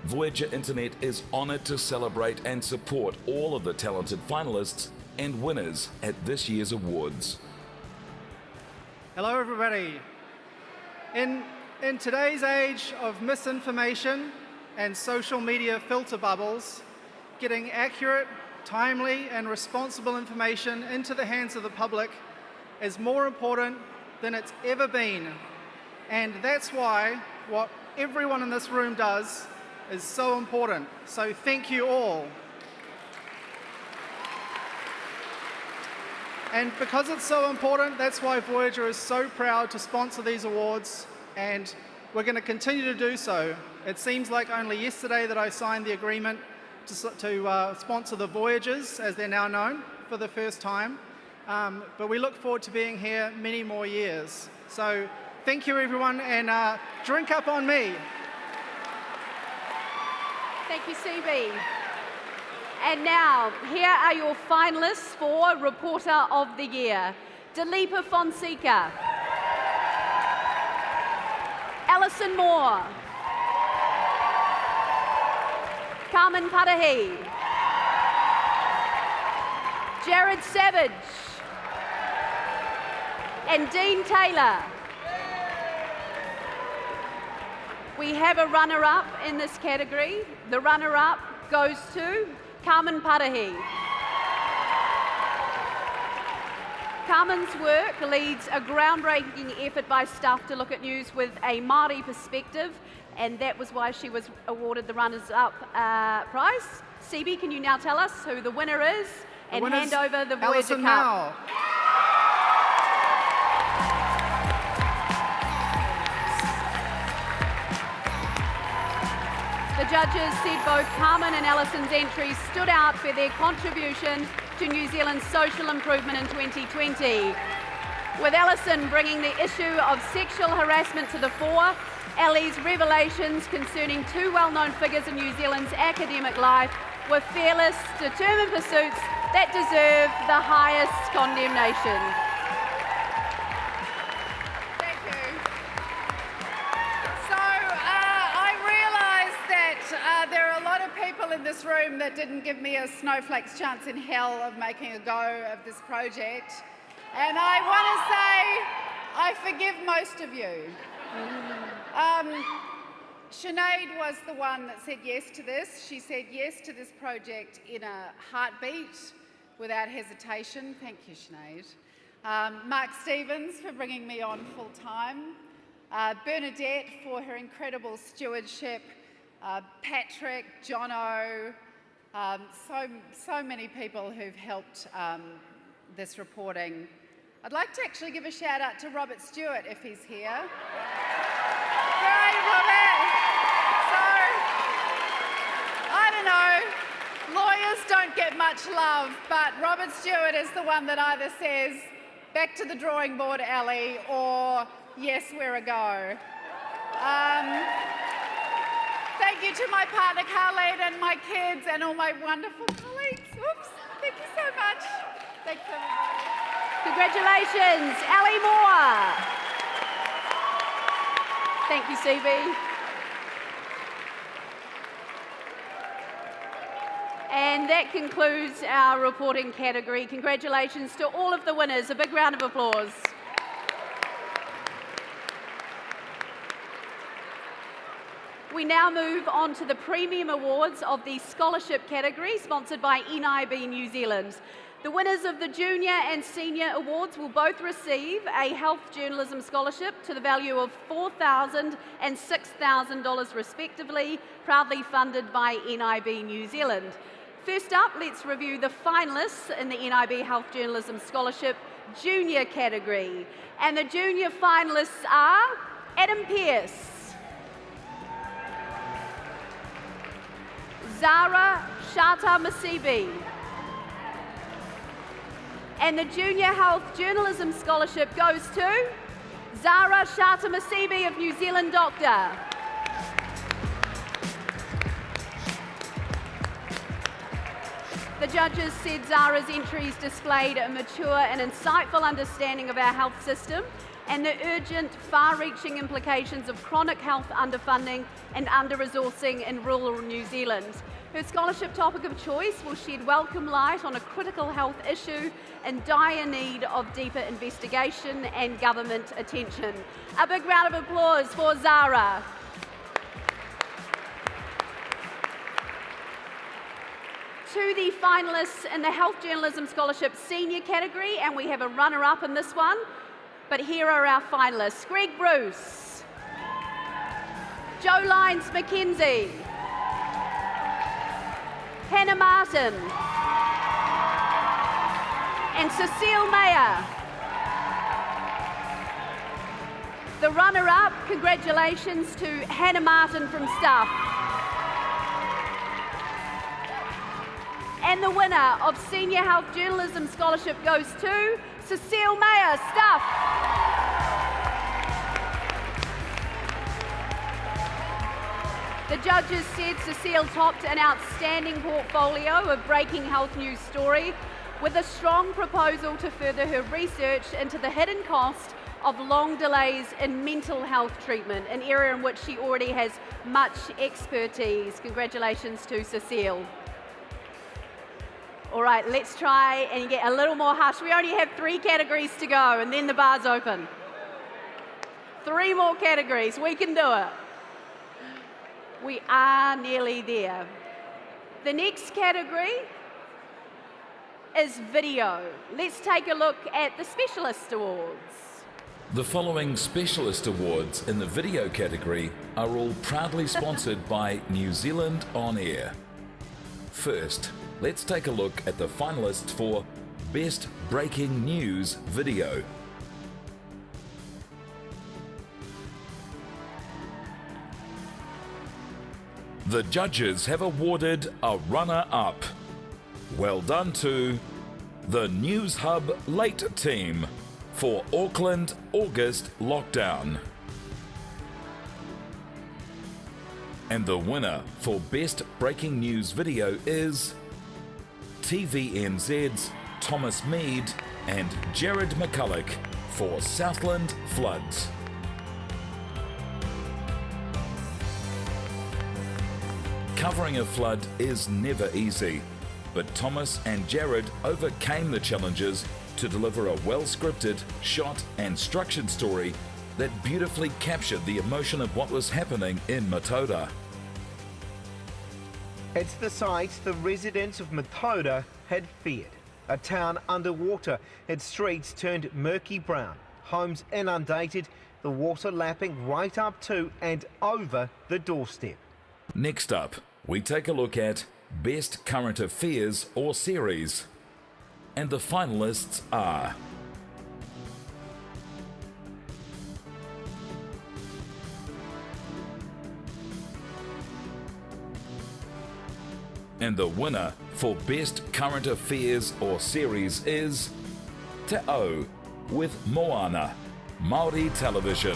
Voyager Internet is honoured to celebrate and support all of the talented finalists and winners at this year's awards. Hello everybody. In today's age of misinformation and social media filter bubbles, getting accurate, timely and responsible information into the hands of the public is more important than it's ever been. And that's why what everyone in this room does is so important. So thank you all. And because it's so important, that's why Voyager is so proud to sponsor these awards, and we're going to continue to do so. It seems like only yesterday that I signed the agreement to sponsor the Voyagers, as they're now known, for the first time. But we look forward to being here many more years. So thank you everyone, and drink up on me. Thank you, CB. And now, here are your finalists for Reporter of the Year. Dalipa Fonseca, Alison Moore, Carmen Parahi, Jared Savage, and Dean Taylor. We have a runner-up in this category. The runner-up goes to Carmen Parahi. Carmen's work leads a groundbreaking effort by staff to look at news with a Māori perspective, and that was why she was awarded the runners-up prize. CB, can you now tell us who the winner is and hand over the Voyager Cup? Now. The judges said both Carmen and Alison's entries stood out for their contribution to New Zealand's social improvement in 2020. With Alison bringing the issue of sexual harassment to the fore, Ellie's revelations concerning two well-known figures in New Zealand's academic life were fearless, determined pursuits that deserve the highest condemnation. There are a lot of people in this room that didn't give me a snowflake's chance in hell of making a go of this project. And I want to say I forgive most of you. Sinead was the one that said yes to this. She said yes to this project in a heartbeat, without hesitation. Thank you, Sinead. Mark Stevens for bringing me on full time, Bernadette for her incredible stewardship, Patrick, Jono, so many people who've helped this reporting. I'd like to actually give a shout out to Robert Stewart if he's here. Hi, Robert. So, I don't know, lawyers don't get much love, but Robert Stewart is the one that either says, back to the drawing board, Ellie, or yes, we're a go. Thank you to my partner, Carlene, and my kids, and all my wonderful colleagues. Oops, thank you so much. Thanks, everybody. Congratulations, Ellie Moore. Thank you, CB. And that concludes our reporting category. Congratulations to all of the winners. A big round of applause. We now move on to the Premium Awards of the Scholarship category, sponsored by NIB New Zealand. The winners of the Junior and Senior Awards will both receive a Health Journalism Scholarship to the value of $4,000 and $6,000 respectively, proudly funded by NIB New Zealand. First up, let's review the finalists in the NIB Health Journalism Scholarship Junior category. And the junior finalists are Adam Pearce, Zara Shata Masibi. And the Junior Health Journalism Scholarship goes to Zara Shata Masibi of New Zealand Doctor. The judges said Zara's entries displayed a mature and insightful understanding of our health system and the urgent, far-reaching implications of chronic health underfunding and under-resourcing in rural New Zealand. Her scholarship topic of choice will shed welcome light on a critical health issue in dire need of deeper investigation and government attention. A big round of applause for Zara. To the finalists in the Health Journalism Scholarship Senior category, and we have a runner-up in this one, but here are our finalists. Greg Bruce, Joe Lyons McKenzie, Hannah Martin, and Cecile Mayer. The runner-up, congratulations to Hannah Martin from Stuff. And the winner of Senior Health Journalism Scholarship goes to Cecile Mayer, Stuff. The judges said Cecile topped an outstanding portfolio of breaking health news story with a strong proposal to further her research into the hidden cost of long delays in mental health treatment, an area in which she already has much expertise. Congratulations to Cecile. All right, let's try and get a little more hush. We only have 3 categories to go and then the bar's open. 3 more categories, we can do it. We are nearly there. The next category is video. Let's take a look at the Specialist Awards. The following Specialist Awards in the video category are all proudly sponsored by New Zealand On Air. First, let's take a look at the finalists for Best Breaking News Video. The judges have awarded a runner-up. Well done to the News Hub Late Team for Auckland August Lockdown. And the winner for Best Breaking News Video is TVNZ's Thomas Mead and Jared McCulloch for Southland Floods. Covering a flood is never easy, but Thomas and Jared overcame the challenges to deliver a well-scripted, shot and structured story that beautifully captured the emotion of what was happening in Matoda. It's the sight the residents of Matoda had feared. A town underwater, its streets turned murky brown, homes inundated, the water lapping right up to and over the doorstep. Next up, we take a look at Best Current Affairs or Series. And the finalists are and the winner for Best Current Affairs or Series is Te Au with Moana, Māori Television.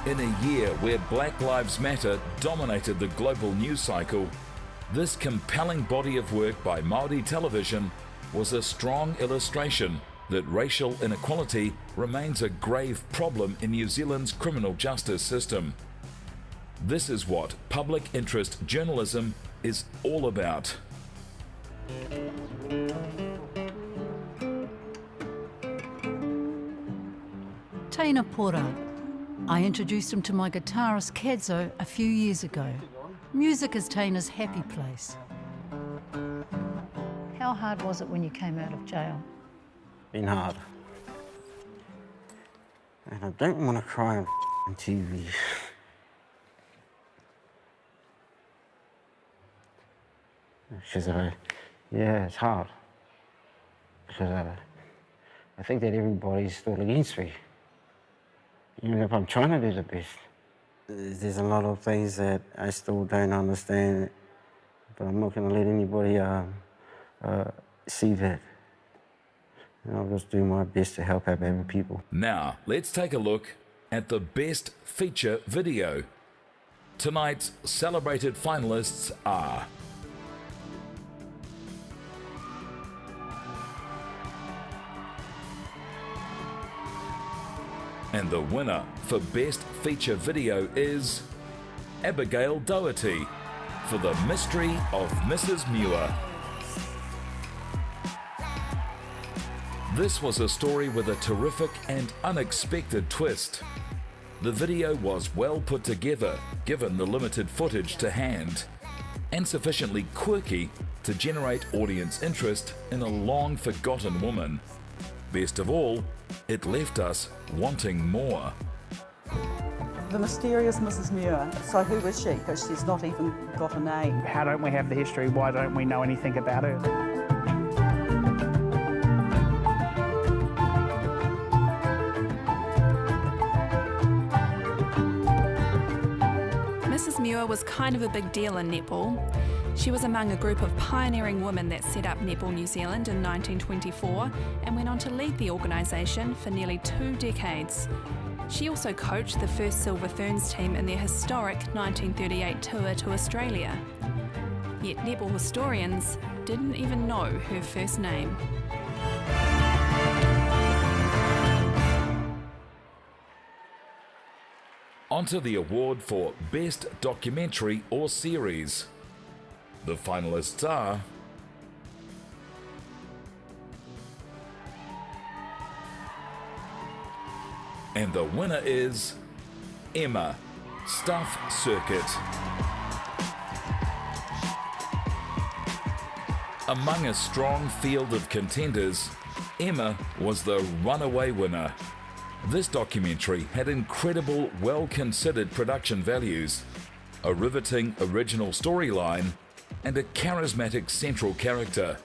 In a year where Black Lives Matter dominated the global news cycle, this compelling body of work by Māori Television was a strong illustration that racial inequality remains a grave problem in New Zealand's criminal justice system. This is what public interest journalism is all about. Teina Pora. I introduced him to my guitarist Kadzo a few years ago. Music is Teina's happy place. How hard was it when you came out of jail? Been hard. And I don't want to cry on TV. Because yeah, it's hard. Because I think that everybody's still against me. Even if I'm trying to do the best. There's a lot of things that I still don't understand, but I'm not going to let anybody see that. And I'll just do my best to help out other people. Now, let's take a look at the Best Feature Video. Tonight's celebrated finalists are and the winner for Best Feature Video is Abigail Doherty for The Mystery of Mrs. Muir. This was a story with a terrific and unexpected twist. The video was well put together, given the limited footage to hand, and sufficiently quirky to generate audience interest in a long-forgotten woman. Best of all, it left us wanting more. The mysterious Mrs. Muir. So who is she? Because she's not even got a name. How don't we have the history? Why don't we know anything about her? Mrs. Muir was kind of a big deal in netball. She was among a group of pioneering women that set up Netball New Zealand in 1924 and went on to lead the organisation for nearly 2 decades. She also coached the first Silver Ferns team in their historic 1938 tour to Australia. Yet netball historians didn't even know her first name. Onto the award for Best Documentary or Series. The finalists are and the winner is Emma, Stuff Circuit. Among a strong field of contenders, Emma was the runaway winner. This documentary had incredible, well-considered production values, a riveting original storyline, and a charismatic central character.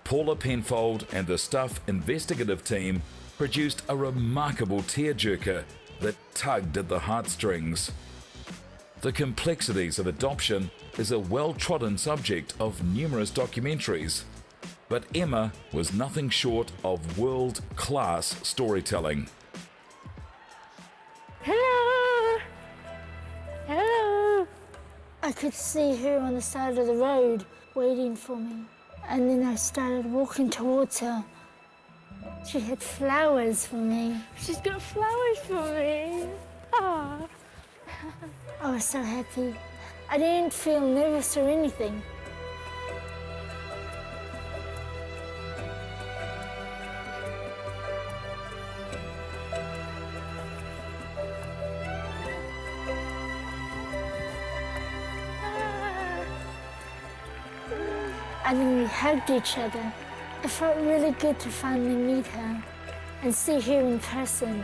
Paula Penfold and the Stuff investigative team produced a remarkable tearjerker that tugged at the heartstrings. The complexities of adoption is a well-trodden subject of numerous documentaries, but Emma was nothing short of world-class storytelling. Hello! Hello! I could see her on the side of the road waiting for me, and then I started walking towards her. She had flowers for me. She's got flowers for me. Ah. I was so happy. I didn't feel nervous or anything. and then we hugged each other. It felt really good to finally meet her and see her in person.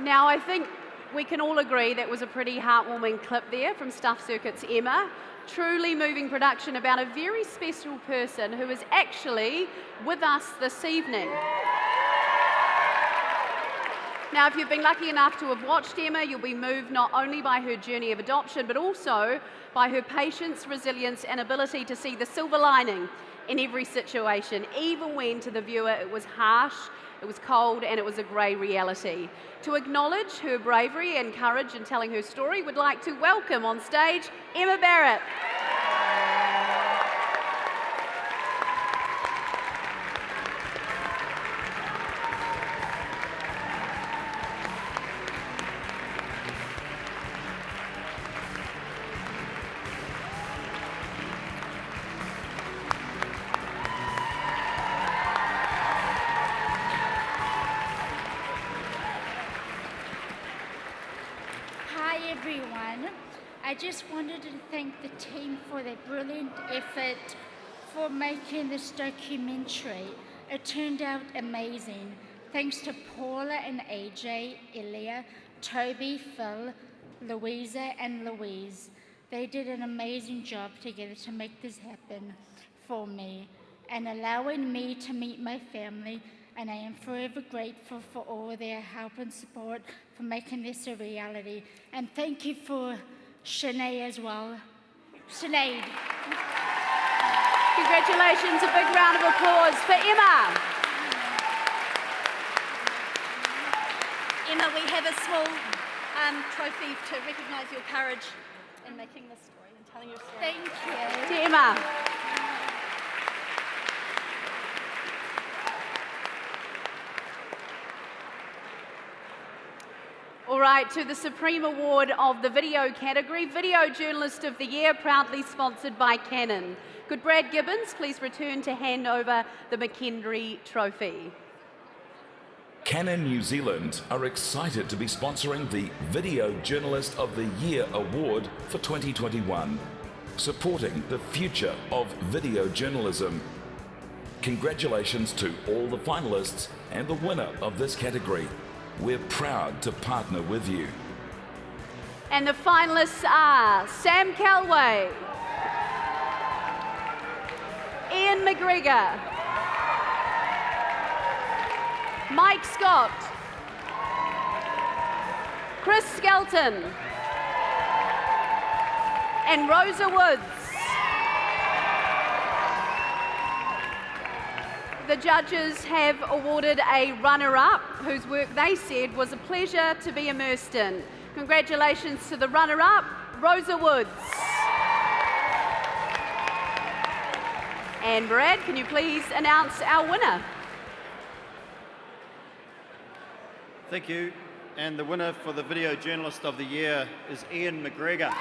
Now, I think we can all agree that was a pretty heartwarming clip there from Stuff Circuit's Emma. Truly moving production about a very special person who is actually with us this evening. Now, if you've been lucky enough to have watched Emma, you'll be moved not only by her journey of adoption, but also by her patience, resilience, and ability to see the silver lining in every situation, even when to the viewer it was harsh, it was cold, and it was a grey reality. To acknowledge her bravery and courage in telling her story, we'd like to welcome on stage Emma Barrett. Hi everyone. I just wanted to thank the team for their brilliant effort for making this documentary. It turned out amazing. Thanks to Paula and AJ, Elia, Toby, Phil, Louisa and Louise. They did an amazing job together to make this happen for me and allowing me to meet my family, and I am forever grateful for all their help and support for making this a reality. And thank you for Sinead as well. Sinead. Congratulations, a big round of applause for Emma. Emma, we have a small trophy to recognise your courage in making this story and telling your story. Thank you. To Emma. All right, to the Supreme Award of the Video category, Video Journalist of the Year, proudly sponsored by Canon. Could Brad Gibbons please return to hand over the McKendry Trophy? Canon New Zealand are excited to be sponsoring the Video Journalist of the Year Award for 2021, supporting the future of video journalism. Congratulations to all the finalists and the winner of this category. We're proud to partner with you. And the finalists are Sam Calway, Ian McGregor, Mike Scott, Chris Skelton, and Rosa Woods. The judges have awarded a runner-up whose work they said was a pleasure to be immersed in. Congratulations to the runner-up, Rosa Woods. And Brad, can you please announce our winner? Thank you. And the winner for the Video Journalist of the Year is Ian McGregor.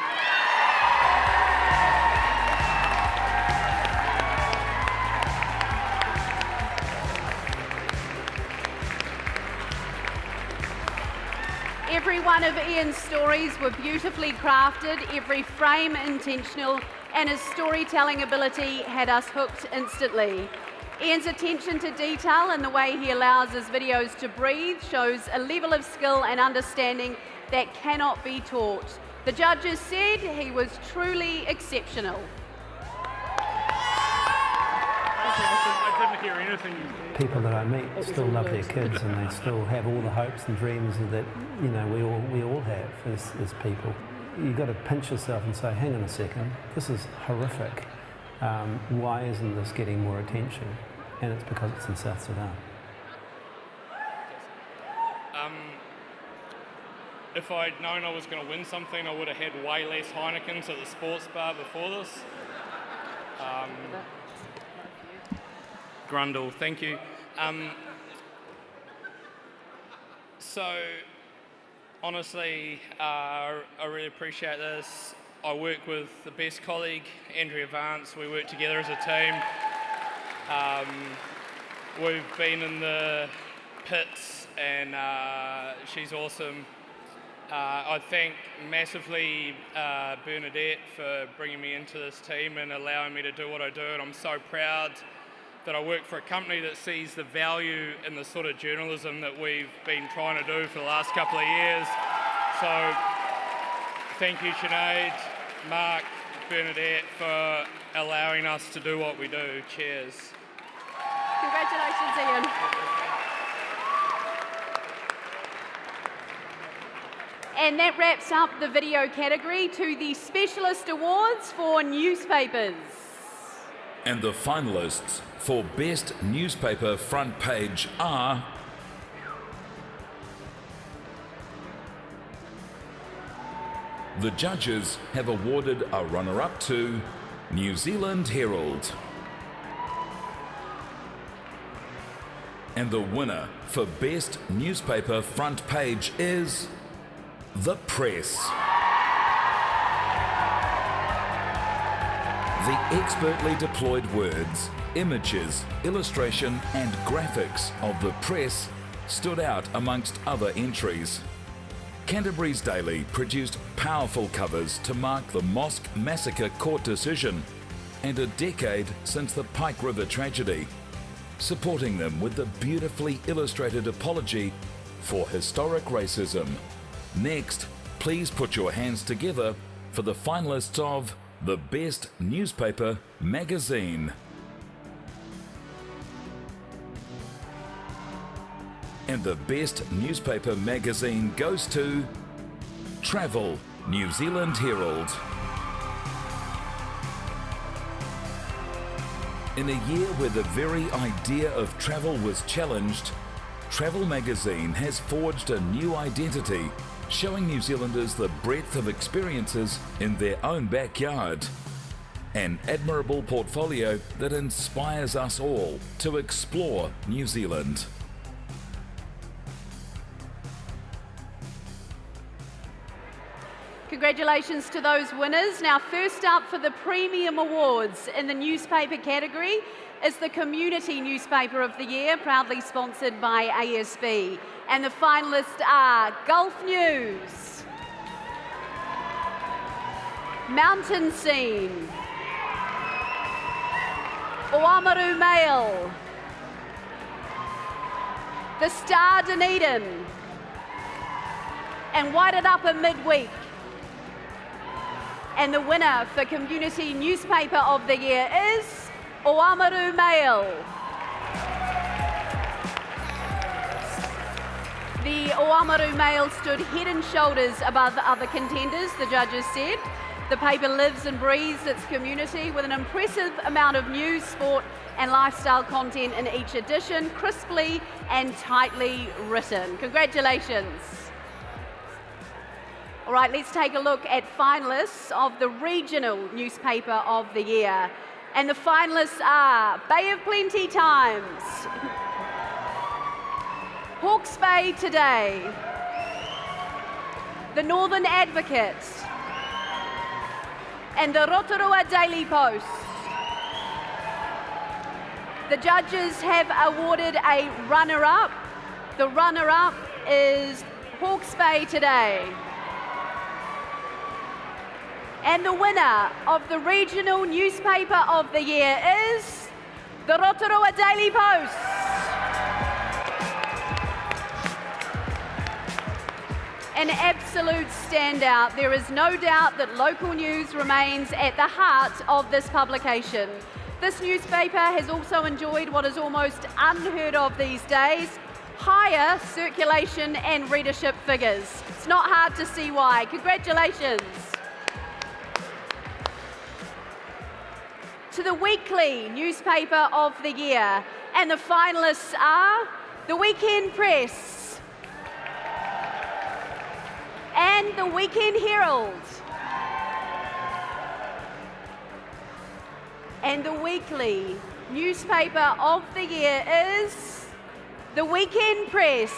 Every one of Ian's stories were beautifully crafted, every frame intentional, and his storytelling ability had us hooked instantly. Ian's attention to detail and the way he allows his videos to breathe shows a level of skill and understanding that cannot be taught. The judges said he was truly exceptional. I didn't hear anything. People that I meet still love their kids, and they still have all the hopes and dreams that we all have as people. You've got to pinch yourself and say, hang on a second, this is horrific. Why isn't this getting more attention? And it's because it's in South Sudan. If I'd known I was going to win something, I would have had way less Heinekens at the sports bar before this. Grundle, thank you. So, honestly, I really appreciate this. I work with the best colleague, Andrea Vance. We work together as a team. We've been in the pits and she's awesome. I thank massively Bernadette for bringing me into this team and allowing me to do what I do, and I'm so proud that I work for a company that sees the value in the sort of journalism that we've been trying to do for the last couple of years. So thank you, Sinead, Mark, Bernadette, for allowing us to do what we do. Cheers. Congratulations, Ian. And that wraps up the video category to the Specialist Awards for newspapers. And the finalists for Best Newspaper Front Page are the judges have awarded a runner-up to New Zealand Herald. And the winner for Best Newspaper Front Page is The Press. The expertly deployed words, images, illustration and graphics of The Press stood out amongst other entries. Canterbury's Daily produced powerful covers to mark the Mosque Massacre court decision and a decade since the Pike River tragedy, supporting them with the beautifully illustrated apology for historic racism. Next, please put your hands together for the finalists of the Best Newspaper Magazine. And the Best Newspaper Magazine goes to Travel, New Zealand Herald. In a year where the very idea of travel was challenged, Travel Magazine has forged a new identity, showing New Zealanders the breadth of experiences in their own backyard. An admirable portfolio that inspires us all to explore New Zealand. Congratulations to those winners. Now, first up for the Premium Awards in the newspaper category is the Community Newspaper of the Year, proudly sponsored by ASB. And the finalists are Gulf News, Mountain Scene, Oamaru Mail, The Star Dunedin, and White It Up in Midweek. And the winner for Community Newspaper of the Year is Oamaru Mail. The Oamaru Mail stood head and shoulders above the other contenders, the judges said. The paper lives and breathes its community with an impressive amount of news, sport and lifestyle content in each edition, crisply and tightly written. Congratulations. All right, let's take a look at finalists of the Regional Newspaper of the Year. And the finalists are Bay of Plenty Times, Hawke's Bay Today, the Northern Advocate, and the Rotorua Daily Post. The judges have awarded a runner-up. The runner-up is Hawke's Bay Today. And the winner of the Regional Newspaper of the Year is the Rotorua Daily Post. An absolute standout. There is no doubt that local news remains at the heart of this publication. This newspaper has also enjoyed what is almost unheard of these days, higher circulation and readership figures. It's not hard to see why. Congratulations. To the Weekly Newspaper of the Year, and the finalists are the Weekend Press and the Weekend Herald. And the Weekly Newspaper of the Year is the Weekend Press.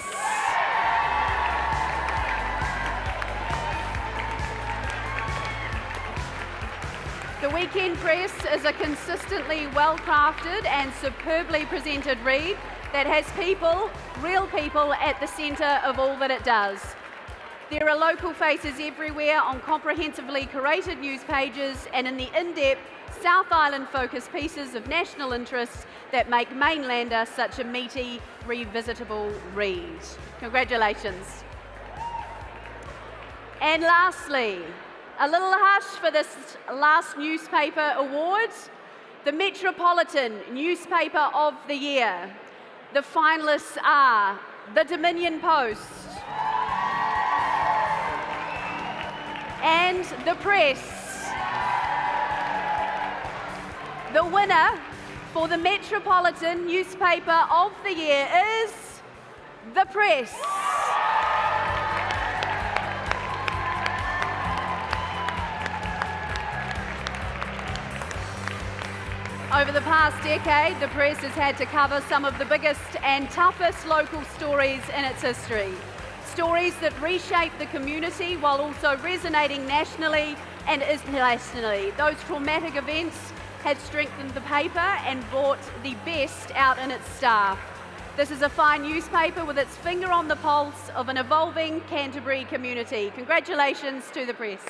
The Weekend Press is a consistently well-crafted and superbly presented read that has people, real people, at the centre of all that it does. There are local faces everywhere on comprehensively curated news pages and in the in-depth South Island-focused pieces of national interest that make Mainlander such a meaty, revisitable read. Congratulations. And lastly, a little hush for this last newspaper award, the Metropolitan Newspaper of the Year. The finalists are the Dominion Post and the Press. The winner for the Metropolitan Newspaper of the Year is the Press. Over the past decade, the Press has had to cover some of the biggest and toughest local stories in its history. Stories that reshape the community while also resonating nationally and internationally. Those traumatic events have strengthened the paper and brought the best out in its staff. This is a fine newspaper with its finger on the pulse of an evolving Canterbury community. Congratulations to the Press.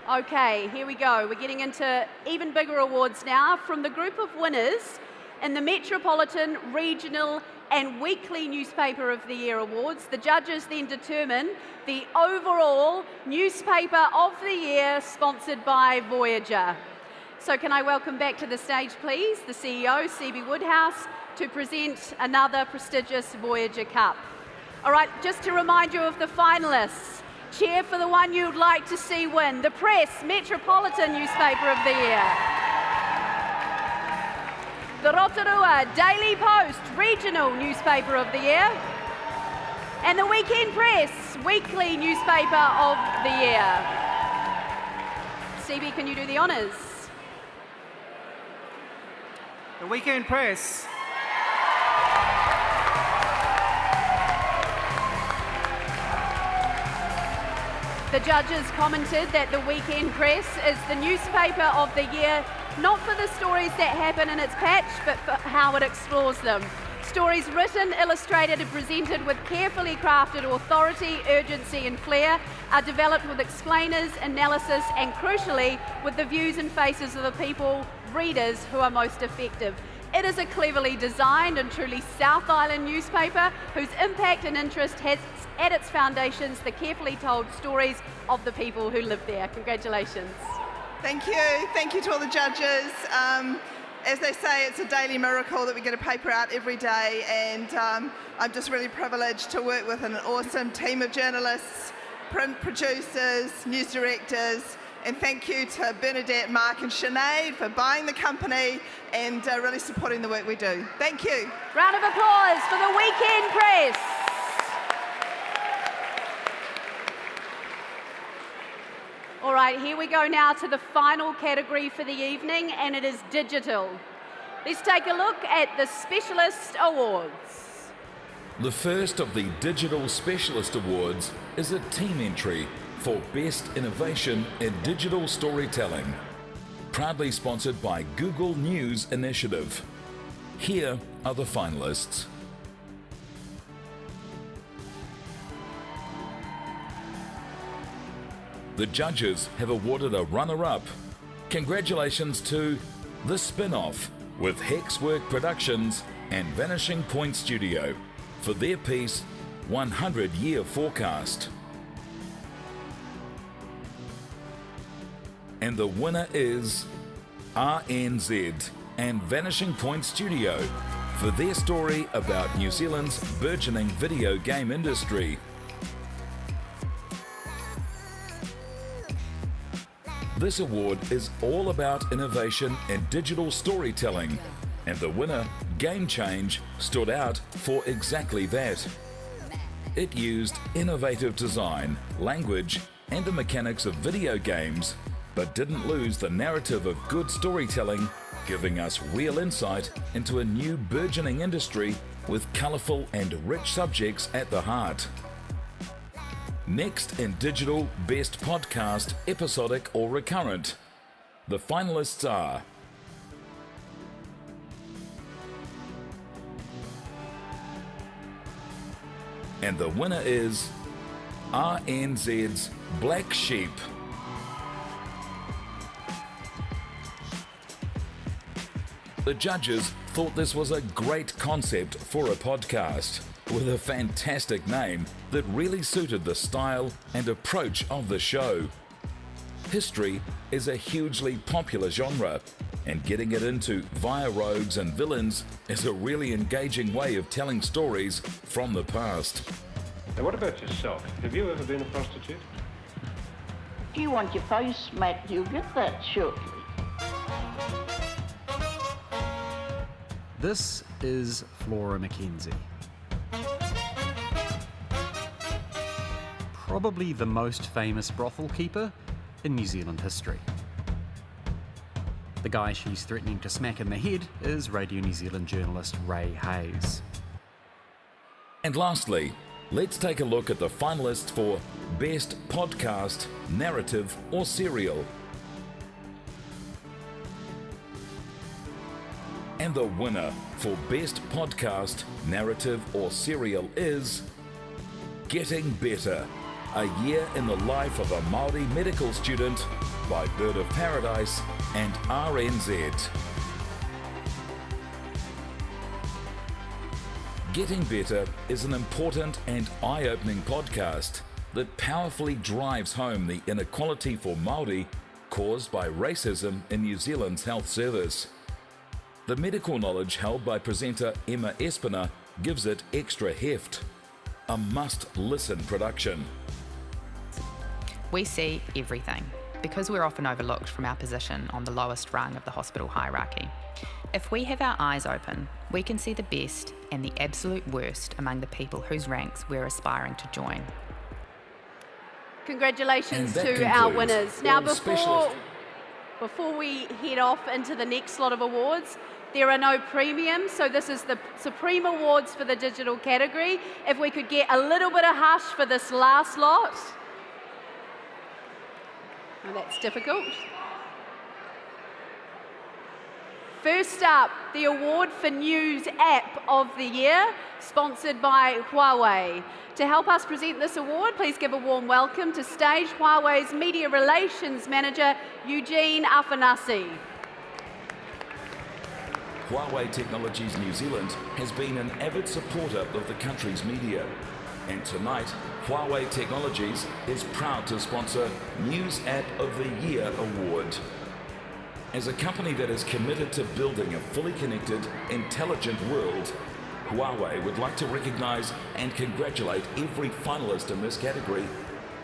Okay, here we go. We're getting into even bigger awards now. From the group of winners in the Metropolitan, Regional and Weekly Newspaper of the Year awards, the judges then determine the overall Newspaper of the Year sponsored by Voyager. So can I welcome back to the stage, please, the CEO, C.B. Woodhouse, to present another prestigious Voyager Cup. All right, just to remind you of the finalists. Cheer for the one you'd like to see win, the Press Metropolitan Newspaper of the Year. The Rotorua Daily Post Regional Newspaper of the Year. And the Weekend Press Weekly Newspaper of the Year. CB, can you do the honours? The Weekend Press. The judges commented that the Weekend Press is the newspaper of the year, not for the stories that happen in its patch, but for how it explores them. Stories written, illustrated and presented with carefully crafted authority, urgency and flair are developed with explainers, analysis and crucially with the views and faces of the people, readers, who are most effective. It is a cleverly designed and truly South Island newspaper whose impact and interest has at its foundations the carefully told stories of the people who live there. Congratulations. Thank you. Thank you to all the judges. As they say, it's a daily miracle that we get a paper out every day, and I'm just really privileged to work with an awesome team of journalists, print producers, news directors, and thank you to Bernadette, Mark and Sinead for buying the company and really supporting the work we do. Thank you. Round of applause for the Weekend Press. All right, here we go now to the final category for the evening, and it is digital. Let's take a look at the Specialist Awards. The first of the Digital Specialist Awards is a team entry for Best Innovation in Digital Storytelling, proudly sponsored by Google News Initiative. Here are the finalists. The judges have awarded a runner-up. Congratulations to The Spin-Off with Hexwork Productions and Vanishing Point Studio for their piece 100-Year Forecast. And the winner is RNZ and Vanishing Point Studio for their story about New Zealand's burgeoning video game industry. This award is all about innovation in digital storytelling, and the winner, Game Change, stood out for exactly that. It used innovative design, language, and the mechanics of video games, but didn't lose the narrative of good storytelling, giving us real insight into a new burgeoning industry with colourful and rich subjects at the heart. Next in digital, best podcast, episodic or recurrent. The finalists are and the winner is RNZ's Black Sheep. The judges thought this was a great concept for a podcast, with a fantastic name that really suited the style and approach of the show. History is a hugely popular genre, and getting it into via rogues and villains is a really engaging way of telling stories from the past. Now, what about yourself? Have you ever been a prostitute? If you want your face smacked, you'll get that shortly. This is Flora Mackenzie. Probably the most famous brothel keeper in New Zealand history. The guy she's threatening to smack in the head is Radio New Zealand journalist Ray Hayes. And lastly, let's take a look at the finalists for Best Podcast, Narrative or Serial. And the winner for Best Podcast, Narrative or Serial is Getting Better, a year in the life of a Māori medical student by Bird of Paradise and RNZ. Getting Better is an important and eye-opening podcast that powerfully drives home the inequality for Māori caused by racism in New Zealand's health service. The medical knowledge held by presenter Emma Espiner gives it extra heft. A must-listen production. We see everything because we're often overlooked from our position on the lowest rung of the hospital hierarchy. If we have our eyes open, we can see the best and the absolute worst among the people whose ranks we're aspiring to join. Congratulations to our winners. Now, before we head off into the next lot of awards, there are no premiums, so this is the Supreme Awards for the digital category. If we could get a little bit of hush for this last lot. Oh, that's difficult. First up, the award for News App of the Year, sponsored by Huawei. To help us present this award, please give a warm welcome to stage Huawei's Media Relations Manager, Eugene Afanasi. Huawei Technologies New Zealand has been an avid supporter of the country's media. And tonight, Huawei Technologies is proud to sponsor News App of the Year Award. As a company that is committed to building a fully connected, intelligent world, Huawei would like to recognise and congratulate every finalist in this category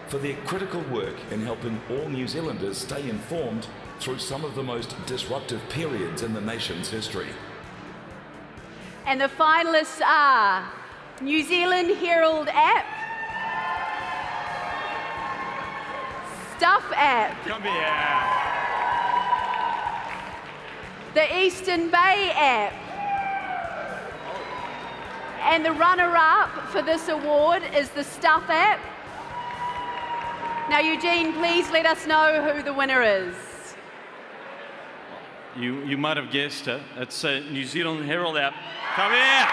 for their critical work in helping all New Zealanders stay informed through some of the most disruptive periods in the nation's history. And the finalists are New Zealand Herald App, Stuff App, Come here. the Eastern Bay App, and the runner-up for this award is the Stuff App. Now, Eugene, please let us know who the winner is. You might have guessed it. It's a New Zealand Herald app. Come here!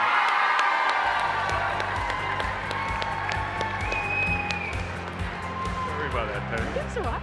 Sorry about that, Perry. That's all right.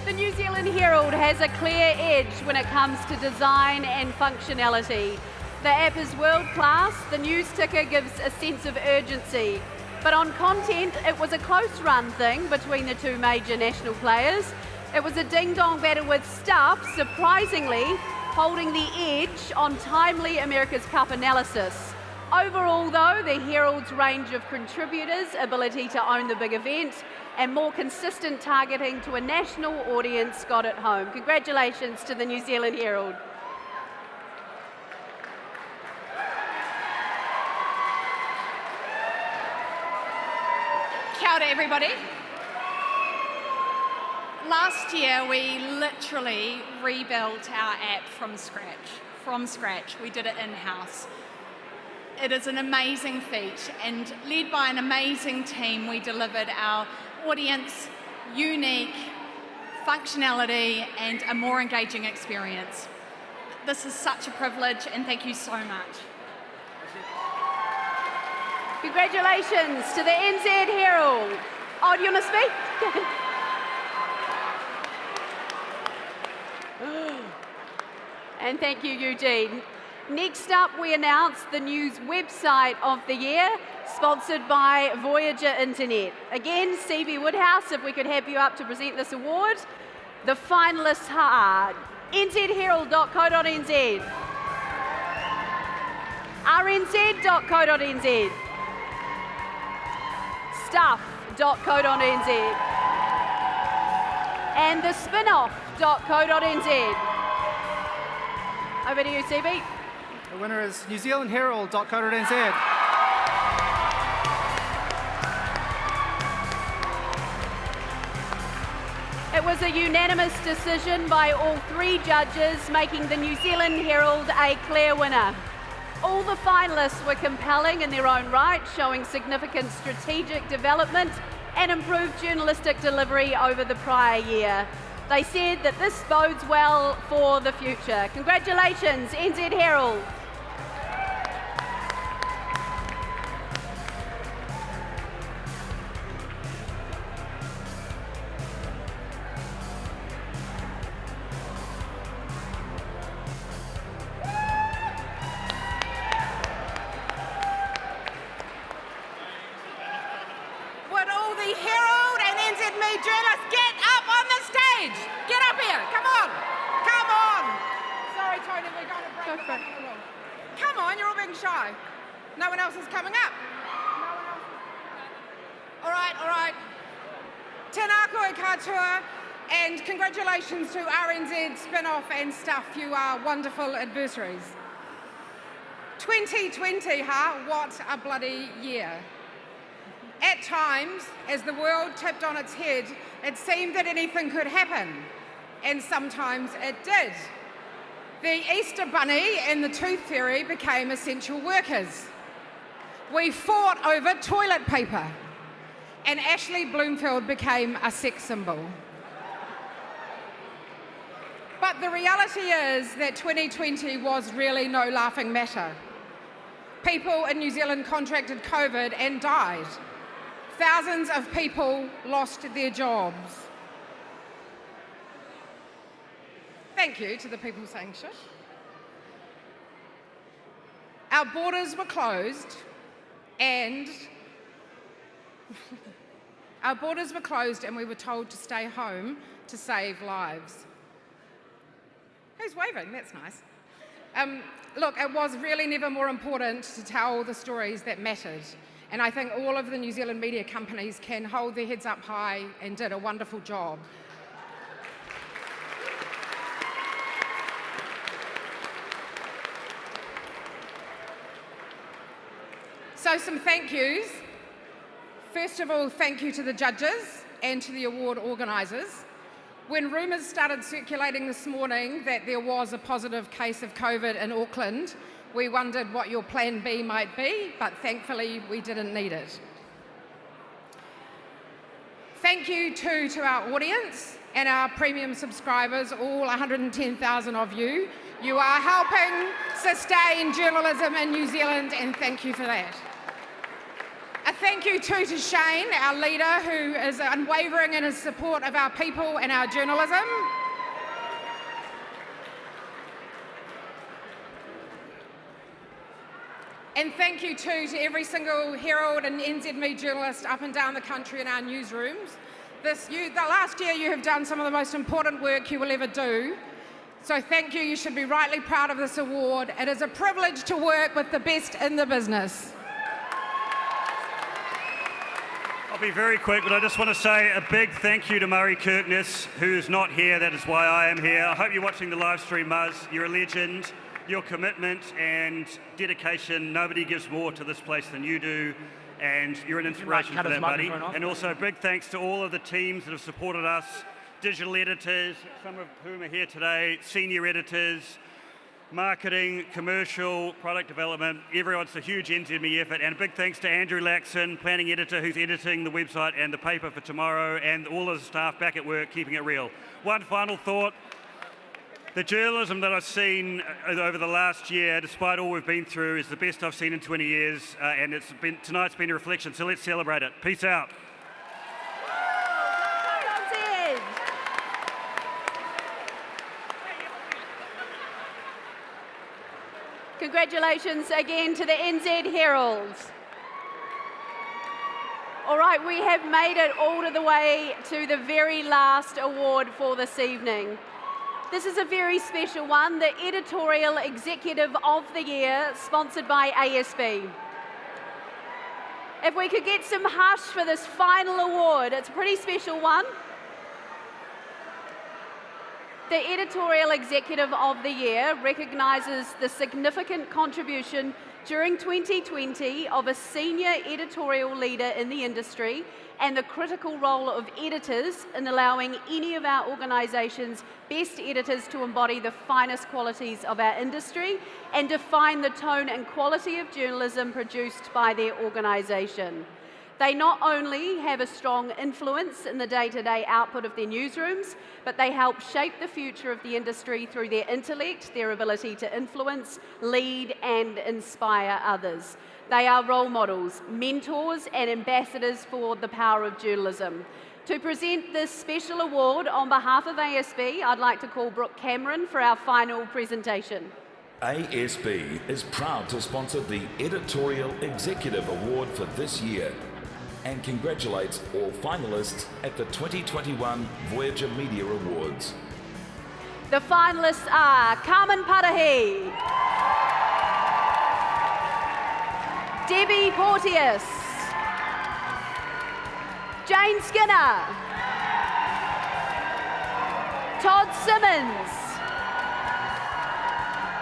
The New Zealand Herald has a clear edge when it comes to design and functionality. The app is world class. The news ticker gives a sense of urgency. But on content, it was a close run thing between the two major national players. It was a ding-dong battle with Stuff, surprisingly, holding the edge on timely America's Cup analysis. Overall, though, the Herald's range of contributors, ability to own the big event, and more consistent targeting to a national audience got it home. Congratulations to the New Zealand Herald. Kia ora, everybody. Last year, we literally rebuilt our app from scratch. We did it in-house. it is an amazing feat, and led by an amazing team, we delivered our audience unique functionality and a more engaging experience. This is such a privilege, and thank you so much. Congratulations to the NZ Herald. Oh, do you want to speak? And thank you, Eugene. Next up, we announce the news website of the year, sponsored by Voyager Internet. Again, Stevie Woodhouse, if we could have you up to present this award. The finalists are nzherald.co.nz, rnz.co.nz, stuff.co.nz, and the spinoff.co.nz. Over to you, CB. The winner is newzealandherald.co.nz. It was a unanimous decision by all three judges, making the New Zealand Herald a clear winner. All the finalists were compelling in their own right, showing significant strategic development and improved journalistic delivery over the prior year. They said that this bodes well for the future. Congratulations, NZ Herald. Would all the Herald and NZME journalists get up on the stage? Get up here, come on, come on. Sorry, Tony, we're going to break the rule. Come on, you're all being shy. No one else is coming up. All right. Tēnā koe katoa, and congratulations to RNZ, Spinoff and Stuff. You are wonderful adversaries. 2020, huh? What a bloody year. At times, as the world tipped on its head, it seemed that anything could happen, and sometimes it did. The Easter Bunny and the Tooth Fairy became essential workers. We fought over toilet paper, and Ashley Bloomfield became a sex symbol. But the reality is that 2020 was really no laughing matter. People in New Zealand contracted COVID and died. Thousands of people lost their jobs. Thank you to the people saying shush. Our borders were closed and we were told to stay home to save lives. Who's waving? That's nice. Look, it was really never more important to tell the stories that mattered. And I think all of the New Zealand media companies can hold their heads up high and did a wonderful job. So some thank yous. First of all, thank you to the judges and to the award organisers. When rumours started circulating this morning that there was a positive case of COVID in Auckland, we wondered what your plan B might be, but thankfully we didn't need it. Thank you too to our audience and our premium subscribers, all 110,000 of you. You are helping sustain journalism in New Zealand, and thank you for that. A thank you too to Shane, our leader, who is unwavering in his support of our people and our journalism. And thank you too to every single Herald and NZME journalist up and down the country in our newsrooms. The last year you have done some of the most important work you will ever do. So thank you, you should be rightly proud of this award. It is a privilege to work with the best in the business. I'll be very quick, but I just want to say a big thank you to Murray Kirkness, who is not here. That is why I am here. I hope you're watching the live stream, Muzz. You're a legend. Your commitment and dedication, nobody gives more to this place than you do, and you're an inspiration for that, buddy. And also big thanks to all of the teams that have supported us, digital editors, some of whom are here today, senior editors, marketing, commercial, product development. Everyone's a huge NZME effort, and a big thanks to Andrew Laxon, planning editor, who's editing the website and the paper for tomorrow, and all of the staff back at work keeping it real. One final thought. The journalism that I've seen over the last year, despite all we've been through, is the best I've seen in 20 years, and tonight's been a reflection, so let's celebrate it. Peace out. Congratulations again to the NZ Herald. All right, we have made it all the way to the very last award for this evening. This is a very special one, the Editorial Executive of the Year, sponsored by ASB. If we could get some hush for this final award, it's a pretty special one. The Editorial Executive of the Year recognises the significant contribution during 2020 of a senior editorial leader in the industry and the critical role of editors in allowing any of our organisation's best editors to embody the finest qualities of our industry and define the tone and quality of journalism produced by their organisation. They not only have a strong influence in the day-to-day output of their newsrooms, but they help shape the future of the industry through their intellect, their ability to influence, lead and inspire others. They are role models, mentors and ambassadors for the power of journalism. To present this special award on behalf of ASB, I'd like to call Brooke Cameron for our final presentation. ASB is proud to sponsor the Editorial Executive Award for this year and congratulates all finalists at the 2021 Voyager Media Awards. The finalists are Carmen Parahi, Debbie Porteous, Jane Skinner, Todd Simmons,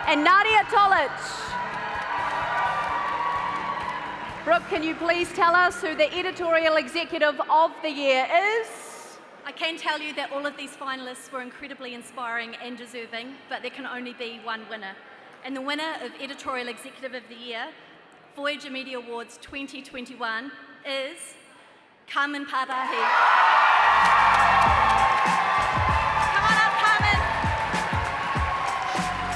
and Nadia Tolich. Brooke, can you please tell us who the Editorial Executive of the Year is? I can tell you that all of these finalists were incredibly inspiring and deserving, but there can only be one winner. And the winner of Editorial Executive of the Year, Voyager Media Awards 2021, is Carmen Parahi. Come on up, Carmen.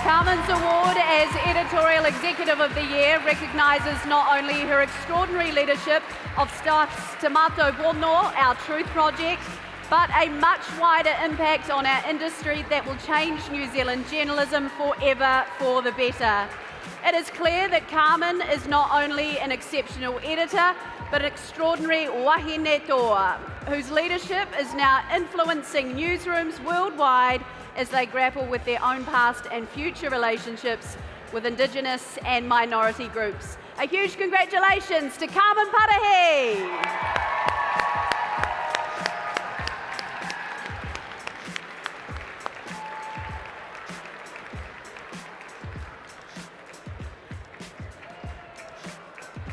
Carmen's award as Editorial Executive of the Year recognises not only her extraordinary leadership of Staff's Tomato Bono, our Truth Project, but a much wider impact on our industry that will change New Zealand journalism forever for the better. It is clear that Carmen is not only an exceptional editor, but an extraordinary wahine toa, whose leadership is now influencing newsrooms worldwide as they grapple with their own past and future relationships with Indigenous and minority groups. A huge congratulations to Carmen Parahi.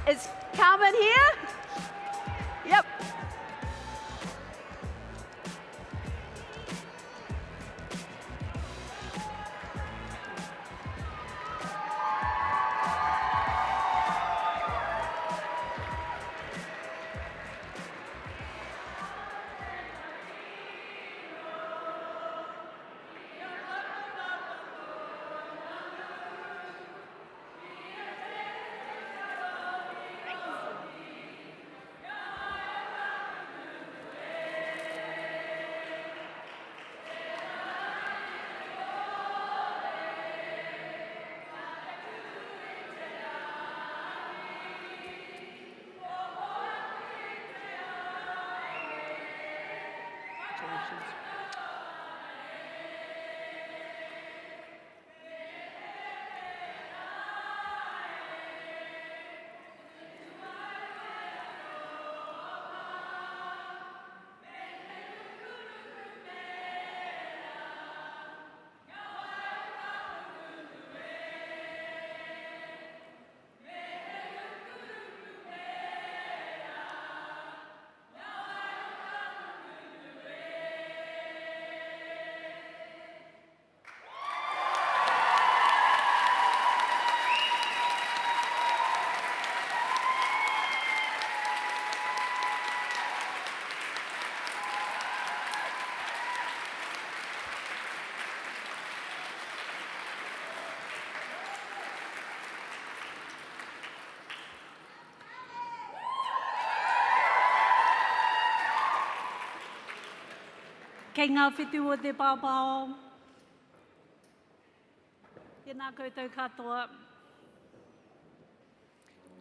Is Carmen here? Yep. Kei ngā whetū o te pāpao. Tēnā koutou katoa.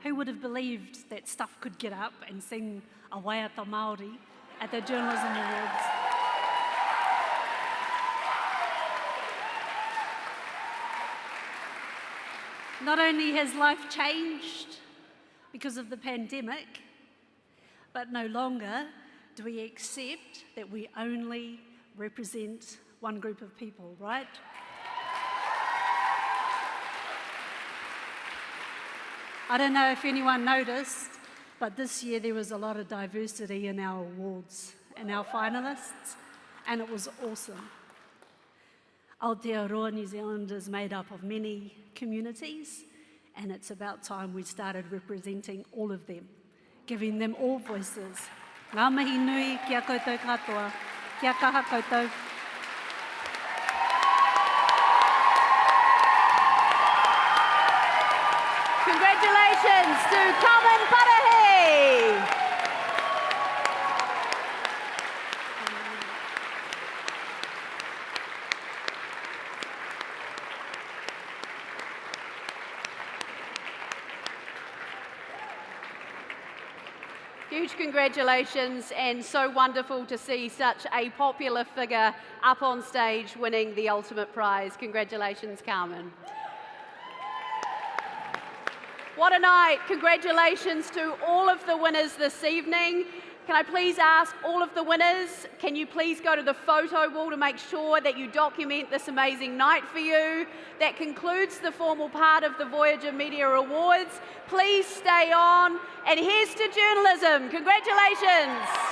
Who would have believed that stuff could get up and sing a waiata Māori at the Journalism Awards? Not only has life changed because of the pandemic, but no longer do we accept that we only represent one group of people, right? I don't know if anyone noticed, but this year there was a lot of diversity in our awards and our finalists, and it was awesome. Aotearoa New Zealand is made up of many communities, and it's about time we started representing all of them, giving them all voices. Ngā mihi nui kia koutou katoa, kia kaha koutou. Congratulations to Carmen Parahi. Huge congratulations, and so wonderful to see such a popular figure up on stage winning the ultimate prize. Congratulations, Carmen. What a night. Congratulations to all of the winners this evening. Can I please ask all of the winners, can you please go to the photo wall to make sure that you document this amazing night for you? That concludes the formal part of the Voyager Media Awards. Please stay on, and here's to journalism. Congratulations.